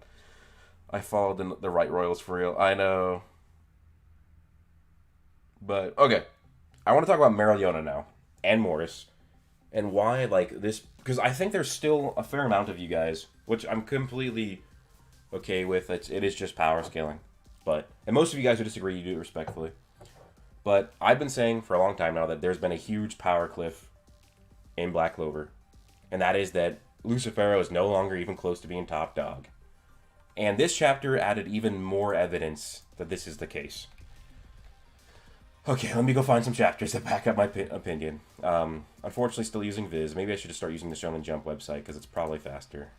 I followed the right royals for real. I know. But, okay. I want to talk about Mereoleona now. And Morris. And why, like, this... Because I think there's still a fair amount of you guys, which I'm completely okay with. It is just power scaling. But... And most of you guys who disagree, you do it respectfully. But I've been saying for a long time now that there's been a huge power cliff in Black Clover, and that is that Lucifero is no longer even close to being top dog. And this chapter added even more evidence that this is the case. Okay, let me go find some chapters that back up my opinion. Unfortunately, still using Viz. Maybe I should just start using the Shonen Jump website, because it's probably faster.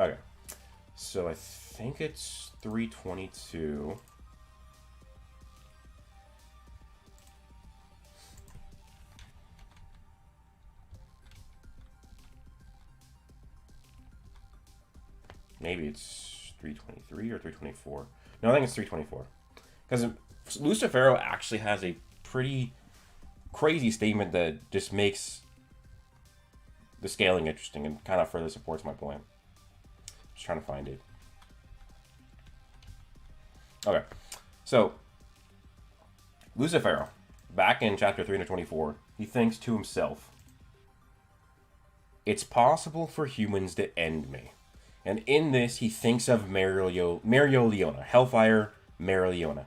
Okay. So I think it's 322. Maybe it's 323 or 324. No, I think it's 324. Because Lucifero actually has a pretty crazy statement that just makes the scaling interesting and kind of further supports my point. Just trying to find it. Okay. So, Lucifero, back in chapter 324, he thinks to himself, it's possible for humans to end me. And in this, he thinks of Mereoleona, Hellfire Mereoleona.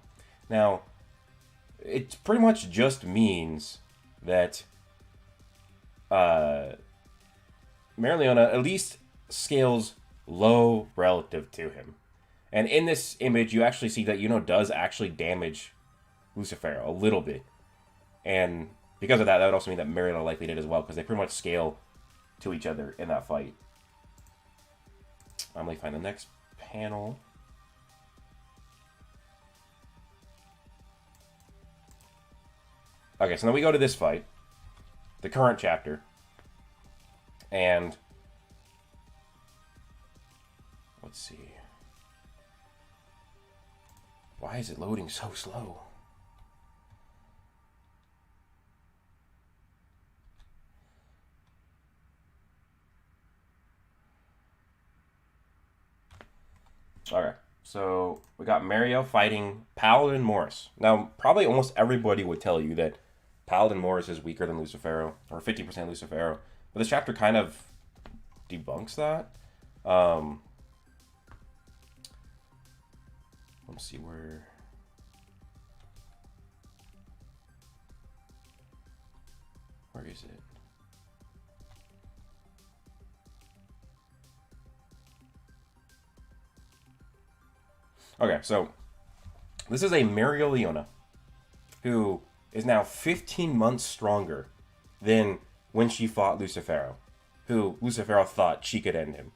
Now, it pretty much just means that Mereoleona at least scales low relative to him. And in this image, you actually see that does actually damage Lucifero a little bit. And because of that, that would also mean that Mereoleona likely did as well, because they pretty much scale to each other in that fight. Let me find the next panel. Okay, so then we go to this fight, the current chapter, and let's see. Why is it loading so slow? Alright, so we got Mario fighting Paladin Morris. Now, probably almost everybody would tell you that Paladin Morris is weaker than Lucifero, or 50% Lucifero. But this chapter kind of debunks that. Let's see where... Where is it? Okay, so this is a Mereoleona who is now 15 months stronger than when she fought Lucifero, who Lucifero thought she could end him.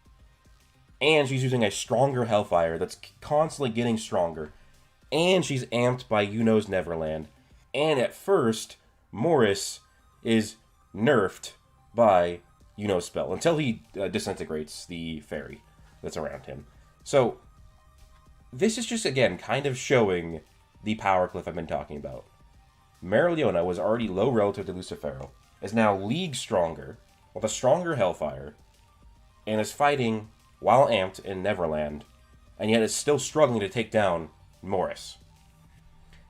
And she's using a stronger Hellfire that's constantly getting stronger. And she's amped by You-Know's Neverland. And at first, Morris is nerfed by You-Know's spell until he disintegrates the fairy that's around him. So this is just, again, kind of showing the power cliff I've been talking about. Mereoleona was already low relative to Lucifero, is now league stronger, with a stronger Hellfire, and is fighting while amped in Neverland, and yet is still struggling to take down Morris.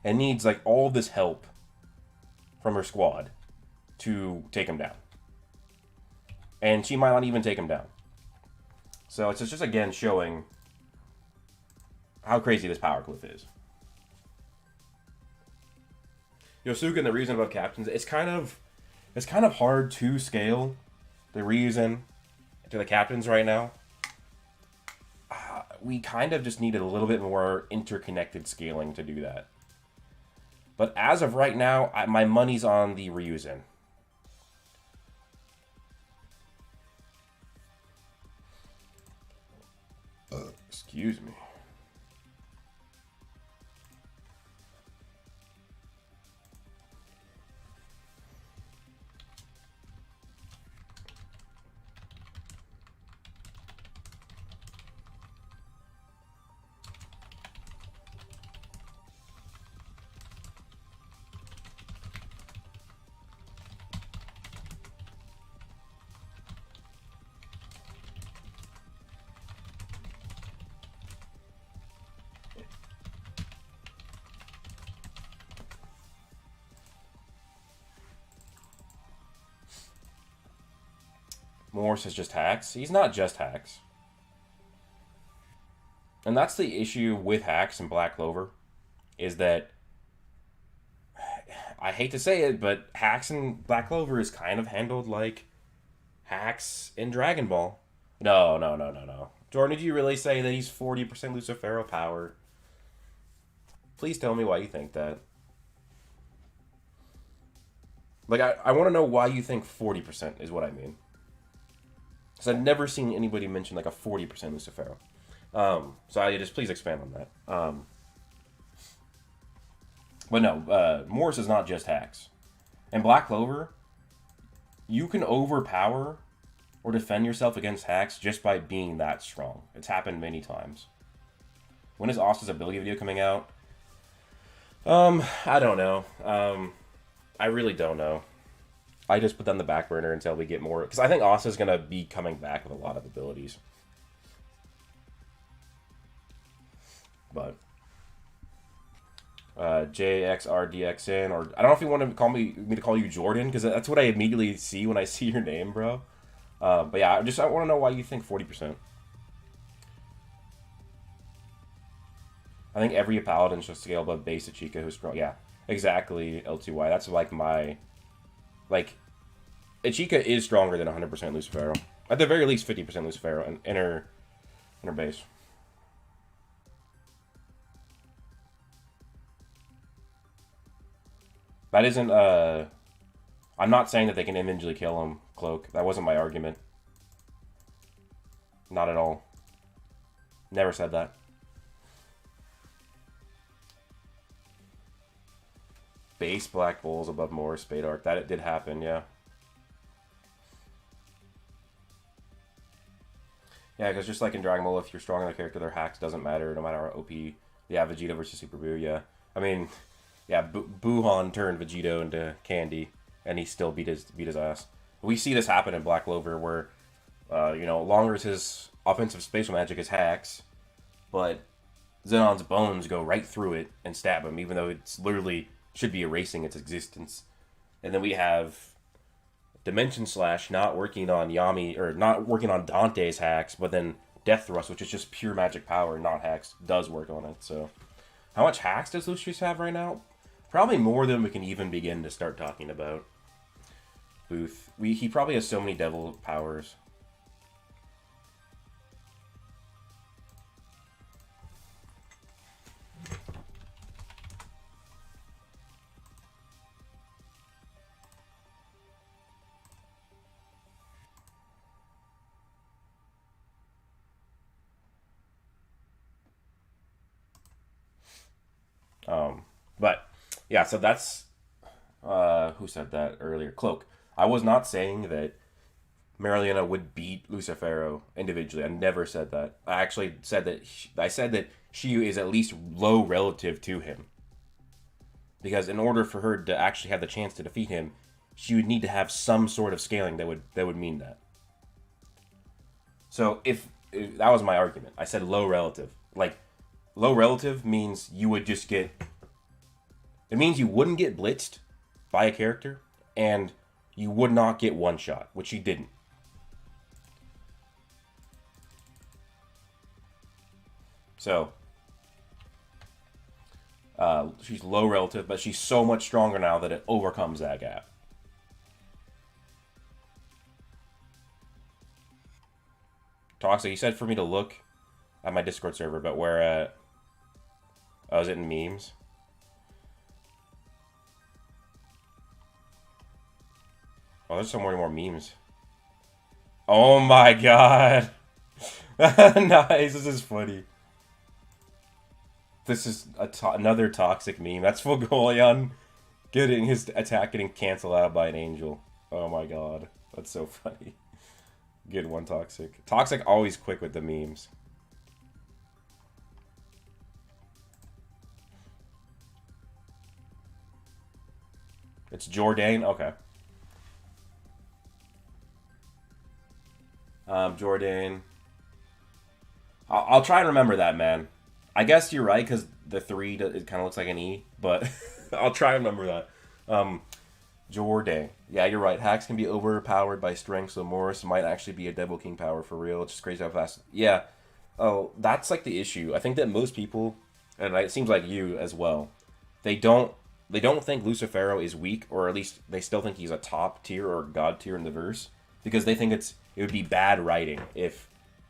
And needs, like, all of this help from her squad to take him down. And she might not even take him down. So it's just, again, showing how crazy this power cliff is. Yosuke and the Reason above captains, it's kind of hard to scale the Reason to the captains right now. We kind of just needed a little bit more interconnected scaling to do that. But as of right now, my money's on the Ryuzen. Excuse me. Morris is just hacks. He's not just hacks. And that's the issue with hacks in Black Clover, is that, I hate to say it, but hacks in Black Clover is kind of handled like hacks in Dragon Ball. No. Jordan, did you really say that he's 40% Lucifero power? Please tell me why you think that. Like, I want to know why you think 40% is what I mean. Because I've never seen anybody mention like a 40% Lucifero. So I just please expand on that. But no, Morris is not just hacks. In Black Clover, you can overpower or defend yourself against hacks just by being that strong. It's happened many times. When is Asta's ability video coming out? I don't know. I really don't know. I just put that on the back burner until we get more, because I think Asta's gonna be coming back with a lot of abilities. But JXRDXN, or I don't know if you want to call me to call you Jordan, because that's what I immediately see when I see your name, bro. But yeah, I want to know why you think 40%. I think every Paladin should scale above base Ichika who's strong. Yeah, exactly, L2Y. That's like my... Like, Ichika is stronger than 100% Lucifero. At the very least, 50% Lucifero in her base. That isn't, I'm not saying that they can individually kill him, Cloak. That wasn't my argument. Not at all. Never said that. Base Black Bulls above Morris, Spade Arc. That it did happen, yeah. Yeah, because just like in Dragon Ball, if you're strong on a character, their hacks doesn't matter, no matter how OP. Yeah, Vegeta versus Super Buu, yeah. I mean, yeah, Buhan turned Vegito into candy, and he still beat his ass. We see this happen in Black Clover, where, you know, longer as his offensive spatial magic is hacks, but Zenon's bones go right through it and stab him, even though it's literally should be erasing its existence. And then we have Dimension Slash not working on Yami, or not working on Dante's hacks, but then Death Thrust, which is just pure magic power, not hacks, does work on it. So, how much hacks does Lucius have right now? Probably more than we can even begin to start talking about. Booth. He probably has so many devil powers. But yeah, so that's who said that earlier? Cloak. I was not saying that Mereoleona would beat Lucifero individually. I never said that. I actually said that she is at least low relative to him. Because in order for her to actually have the chance to defeat him, she would need to have some sort of scaling that would mean that. So if that was my argument, I said low relative. Like, low relative means you would just get... It means you wouldn't get blitzed by a character, and you would not get one shot, which she didn't. So, she's low relative, but she's so much stronger now that it overcomes that gap. Toxic, you said for me to look at my Discord server, but where at... Oh, is it in memes? Oh, there's so many more memes. Oh my god. Nice, this is funny. This is another toxic meme. That's Fuegoleon getting his attack getting canceled out by an angel. Oh my god. That's so funny. Good one, Toxic. Toxic always quick with the memes. It's Jordan? Okay. Jordan. I'll try and remember that, man. I guess you're right, because the 3, it kind of looks like an E, but I'll try and remember that. Jordan. Yeah, you're right. Hacks can be overpowered by strength, so Morris might actually be a Devil King power for real. It's just crazy how fast... Yeah. Oh, that's like the issue. I think that most people, and it seems like you as well, they don't think Lucifero is weak, or at least they still think he's a top tier or god tier in the verse, because they think it would be bad writing if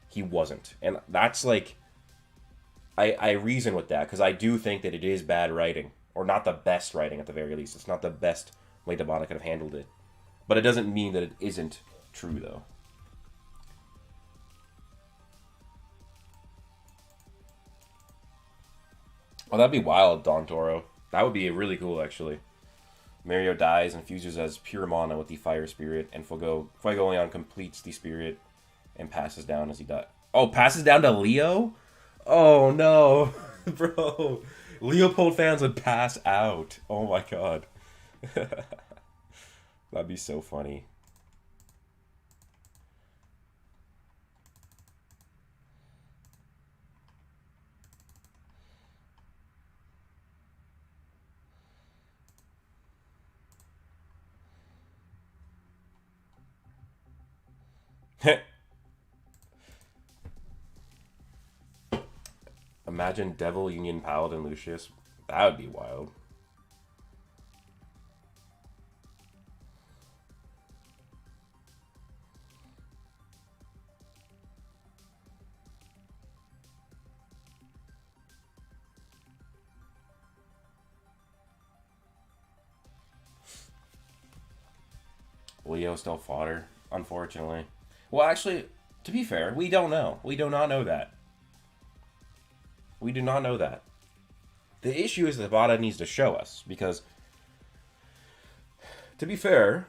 he wasn't. And that's like... I reason with that, because I do think that it is bad writing. Or not the best writing, at the very least. It's not the best way Demonic could have handled it. But it doesn't mean that it isn't true, though. Oh, that'd be wild, Don Toro. That would be really cool, actually. Mario dies and fuses as pure mana with the Fire Spirit, and Fuegoleon completes the Spirit and passes down as he dies. Oh, passes down to Leo? Oh, no. Bro. Leopold fans would pass out. Oh, my God. That'd be so funny. Imagine Devil Union Paladin Lucius. That would be wild. Leo still fodder, unfortunately. Well, actually, to be fair, we don't know. We do not know that. We do not know that. The issue is that Bada needs to show us, because, to be fair,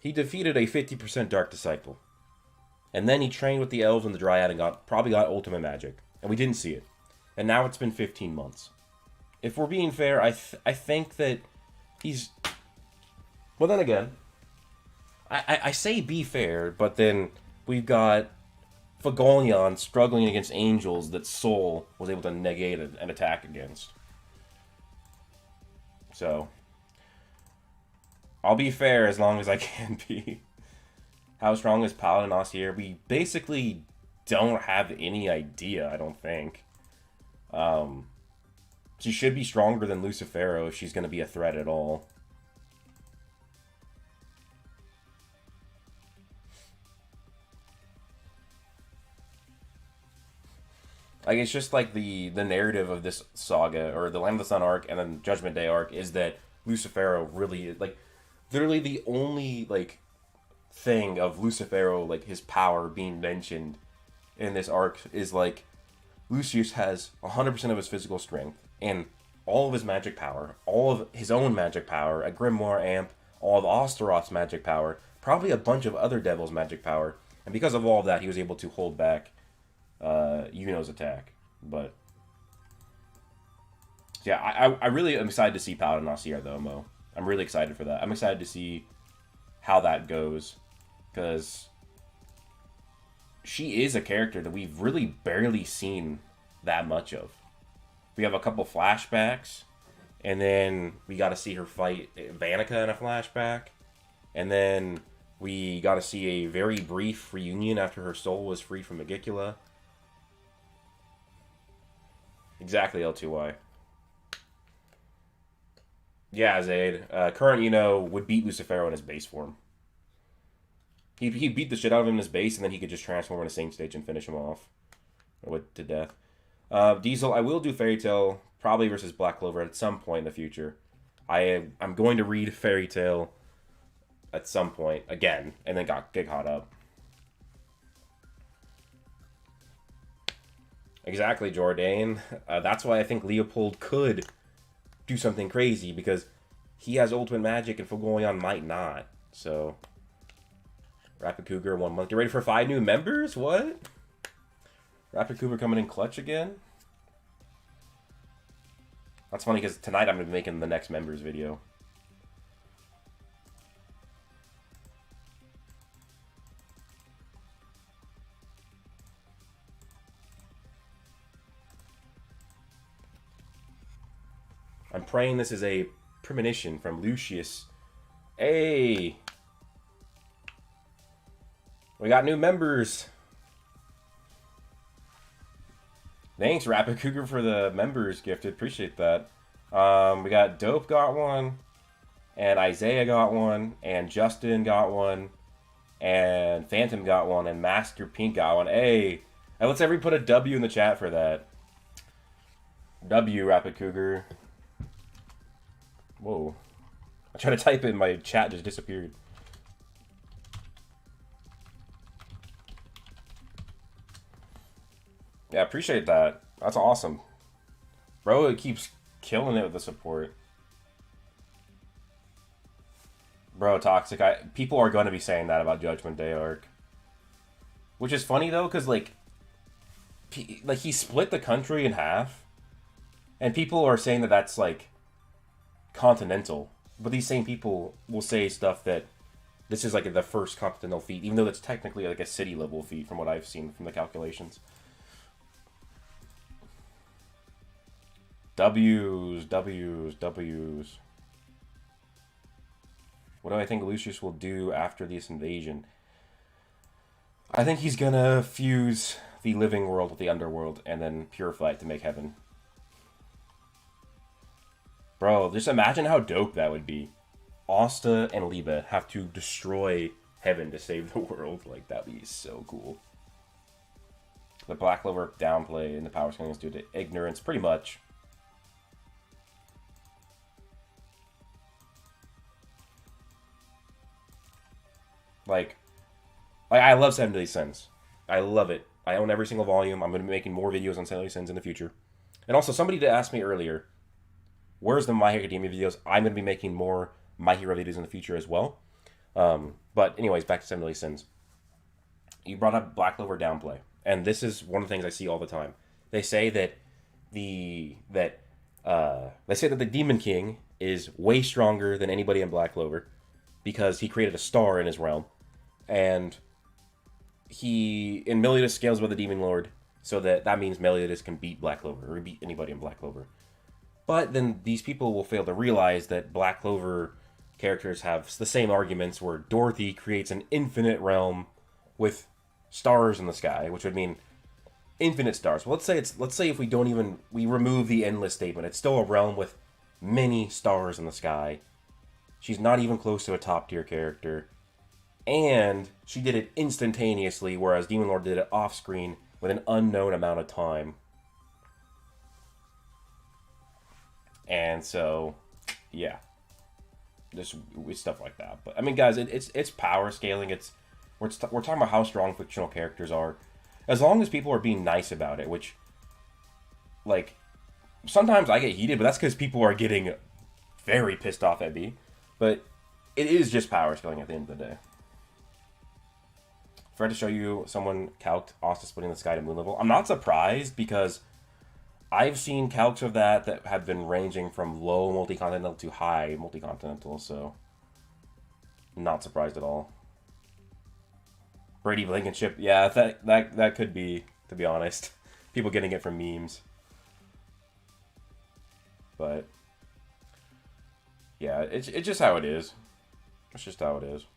he defeated a 50% Dark Disciple. And then he trained with the Elves and the Dryad and probably got Ultimate Magic. And we didn't see it. And now it's been 15 months. If we're being fair, I think that he's... Well, then again, I say be fair, but then we've got Fuegoleon struggling against angels that Soul was able to negate an attack against. So, I'll be fair as long as I can be. How strong is Paladin here? We basically don't have any idea, I don't think. She should be stronger than Lucifero if she's going to be a threat at all. Like, it's just like the narrative of this saga, or the Land of the Sun arc and then Judgment Day arc, is that Lucifero really, like, literally the only, like, thing of Lucifero, like, his power being mentioned in this arc is, like, Lucius has 100% of his physical strength, and all of his magic power, all of his own magic power, a Grimoire amp, all of Osteroth's magic power, probably a bunch of other devils' magic power, and because of all of that, he was able to hold back Yuno's attack. But yeah, I really am excited to see Paladin Nasir though, Mo. I'm really excited for that. I'm excited to see how that goes, because she is a character that we've really barely seen that much of. We have a couple flashbacks, and then we got to see her fight Vanica in a flashback, and then we got to see a very brief reunion after her soul was free from Magicula. Exactly, L2Y. Yeah, Zaid. Current Yuno would beat Lucifero in his base form. He beat the shit out of him in his base, and then he could just transform in the same stage and finish him off to death. Diesel, I will do Fairy Tail probably versus Black Clover at some point in the future. I'm going to read Fairy Tail at some point again, and then get caught up. Exactly, Jordan. That's why I think Leopold could do something crazy, because he has ultimate magic and Fuegoleon might not. So, Rapid Cougar 1 month. Get ready for 5 new members? What? Rapid Cougar coming in clutch again? That's funny, because tonight I'm going to be making the next members video. I'm praying this is a premonition from Lucius. Hey! We got new members. Thanks, Rapid Cougar, for the members gifted. Appreciate that. We got Dope got one, and Isaiah got one, and Justin got one, and Phantom got one, and Master Pink got one. Hey! Let's everybody put a W in the chat for that. W, Rapid Cougar. Whoa. I tried to type it, my chat just disappeared. Yeah, appreciate that. That's awesome. Bro, it keeps killing it with the support. Bro, toxic. People are going to be saying that about Judgment Day arc. Which is funny, though, because, like, he split the country in half. And people are saying that that's, like, continental. But these same people will say stuff that this is, like, the first continental feat, even though it's technically, like, a city-level feat from what I've seen from the calculations. W's, W's, W's. What do I think Lucius will do after this invasion? I think he's gonna fuse the living world with the underworld and then purify it to make heaven. Bro, just imagine how dope that would be. Asta and Liba have to destroy heaven to save the world. Like, that'd be so cool. The Black Clover downplay in the power scaling is due to ignorance, pretty much. Like I love Seven Deadly Sins. I love it. I own every single volume. I'm going to be making more videos on Seven Deadly Sins in the future. And also, somebody did ask me earlier, where's the My Hero Academia videos? I'm going to be making more My Hero videos in the future as well. But anyways, back to Seven Deadly Sins. You brought up Black Clover downplay. And this is one of the things I see all the time. They say that the Demon King is way stronger than anybody in Black Clover because he created a star in his realm. And Mereoleona scales with the Demon Lord, so that means Mereoleona can beat Black Clover, or beat anybody in Black Clover. But then these people will fail to realize that Black Clover characters have the same arguments where Dorothy creates an infinite realm with stars in the sky, which would mean infinite stars. Well, let's say if we remove the endless statement, it's still a realm with many stars in the sky. She's not even close to a top tier character. And she did it instantaneously, whereas Demon Lord did it off screen with an unknown amount of time. And so, yeah, just stuff like that. But I mean, guys, it's power scaling. We're talking about how strong fictional characters are. As long as people are being nice about it, which, like, sometimes I get heated, but that's because people are getting very pissed off at me. But it is just power scaling at the end of the day. If I had to show you someone calced Asta splitting the sky to moon level, I'm not surprised because I've seen calcs of that have been ranging from low multi-continental to high multi-continental, so not surprised at all. Brady Blankenship, yeah, that could be, to be honest. People getting it from memes. But yeah, it's just how it is. It's just how it is.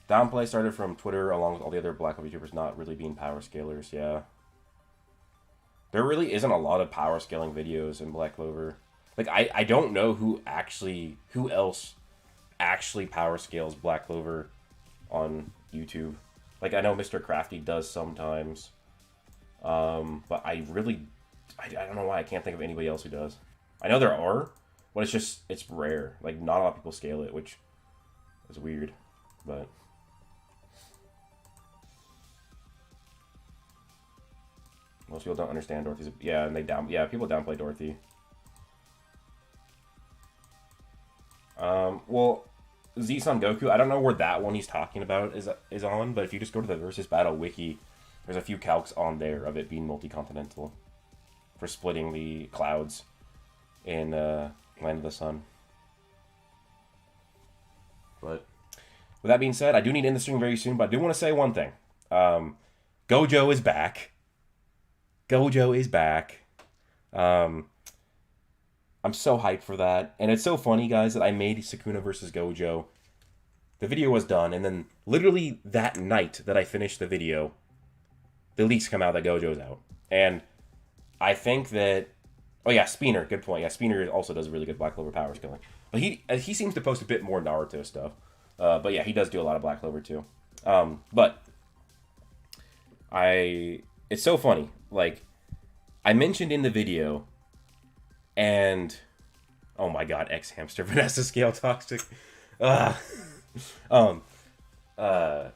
Downplay started from Twitter along with all the other Black Clover YouTubers not really being power scalers, yeah. There really isn't a lot of power scaling videos in Black Clover. Like, I don't know who else actually power scales Black Clover on YouTube. Like, I know Mr. Crafty does sometimes. But I don't know why I can't think of anybody else who does. I know there are, but it's rare. Like, not a lot of people scale it, which is weird, but most people don't understand Dorothy's. Yeah, and people downplay Dorothy. Well, Z-Son Goku, I don't know where that one he's talking about is on, but if you just go to the Versus Battle wiki, there's a few calcs on there of it being multi-continental for splitting the clouds in Land of the Sun. But with that being said, I do need to end the stream very soon, but I do want to say one thing. Gojo is back. Gojo is back. I'm so hyped for that. And it's so funny, guys, that I made Sukuna versus Gojo. The video was done, and then literally that night that I finished the video, the leaks come out that Gojo's out. And I think that... Oh, yeah, Spinner. Good point. Yeah, Spinner also does really good Black Clover power scaling. But he seems to post a bit more Naruto stuff. But yeah, he does do a lot of Black Clover, too. But it's so funny. Like, I mentioned in the video, and... Oh my god, X-Hamster, Vanessa Scale Toxic. Damn, you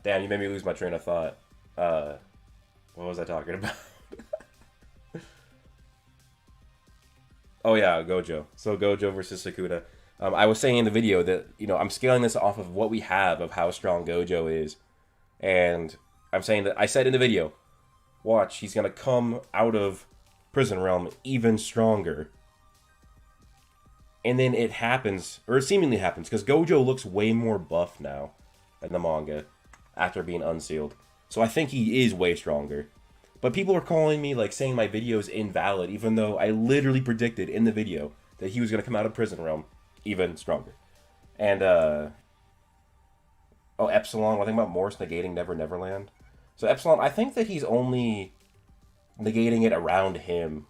made me lose my train of thought. What was I talking about? Oh yeah, Gojo. So Gojo versus Sakuda. I was saying in the video that I'm scaling this off of what we have of how strong Gojo is, and I'm saying that I said in the video, watch, he's gonna come out of Prison Realm even stronger. And then it happens, or it seemingly happens, because Gojo looks way more buff now in the manga after being unsealed. So I think he is way stronger. But people are calling me, like, saying my video is invalid, even though I literally predicted in the video that he was going to come out of Prison Realm even stronger. And, oh, Epsilon, I think about Morse negating Never Neverland. So Epsilon, I think that he's only negating it around him.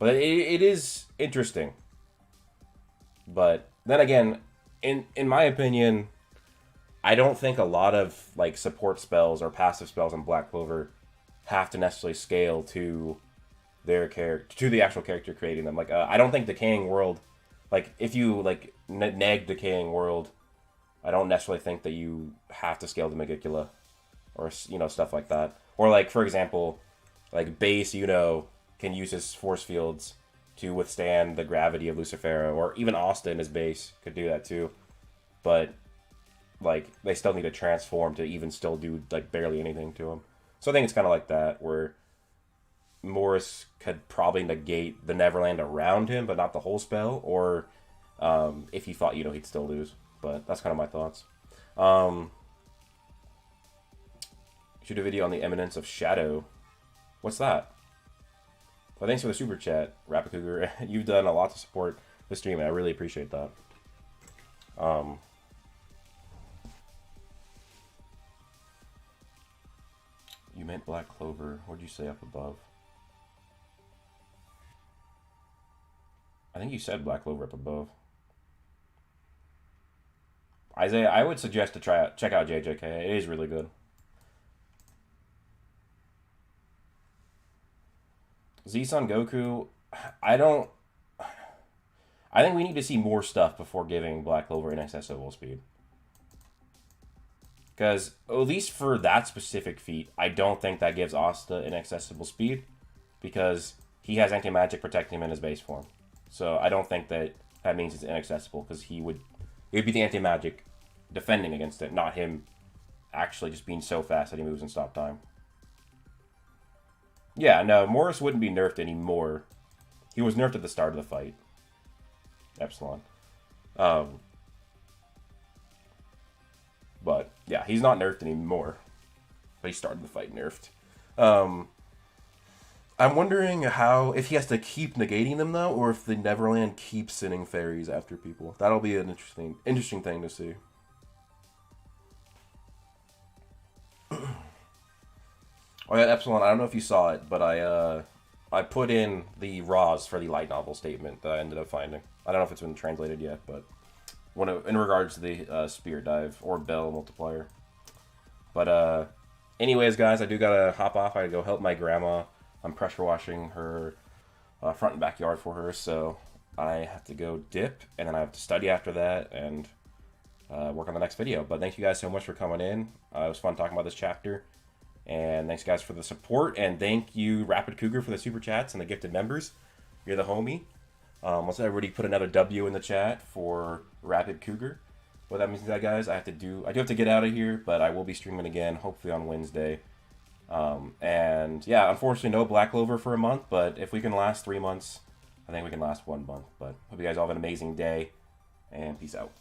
But it is interesting. But then again, in my opinion, I don't think a lot of like support spells or passive spells in Black Clover have to necessarily scale to their character, to the actual character creating them. Like I don't think Decaying World, like if you like neg Decaying World, I don't necessarily think that you have to scale to Megicula or stuff like that. Or like for example, like base can use his force fields to withstand the gravity of Lucifera, or even Austin as base could do that too. But like they still need to transform to even still do like barely anything to him. So I think it's kind of like that, where Morris could probably negate the Neverland around him, but not the whole spell. Or if he fought, he'd still lose. But that's kind of my thoughts. Shoot a video on the eminence of Shadow. What's that? Well, thanks for the super chat, Rapid Cougar. You've done a lot to support the stream, and I really appreciate that. You meant Black Clover. What'd you say up above? I think you said Black Clover up above. Isaiah, I would suggest to check out JJK. It is really good. Z-Sun Goku, I think we need to see more stuff before giving Black Clover inaccessible speed. Because, at least for that specific feat, I don't think that gives Asta inaccessible speed. Because he has anti-magic protecting him in his base form. So I don't think that means it's inaccessible. Because it would be the anti-magic defending against it, not him actually just being so fast that he moves in stop time. Yeah, no, Morris wouldn't be nerfed anymore. He was nerfed at the start of the fight. Epsilon. But, yeah, he's not nerfed anymore. But he started the fight nerfed. I'm wondering if he has to keep negating them, though, or if the Neverland keeps sending fairies after people. That'll be an interesting thing to see. Oh yeah, Epsilon, I don't know if you saw it, but I put in the raws for the light novel statement that I ended up finding. I don't know if it's been translated yet, but in regards to the Spirit Dive or Bell multiplier. But anyways, guys, I do gotta hop off. I gotta go help my grandma. I'm pressure washing her front and backyard for her, so I have to go dip, and then I have to study after that and work on the next video. But thank you guys so much for coming in. It was fun talking about this chapter. And thanks, guys, for the support. And thank you, Rapid Cougar, for the super chats and the gifted members. You're the homie. Let's everybody put another W in the chat for Rapid Cougar. What that means, guys, I do have to get out of here, but I will be streaming again, hopefully on Wednesday. And yeah, unfortunately, no Black Clover for a month. But if we can last 3 months, I think we can last 1 month. But hope you guys all have an amazing day, and peace out.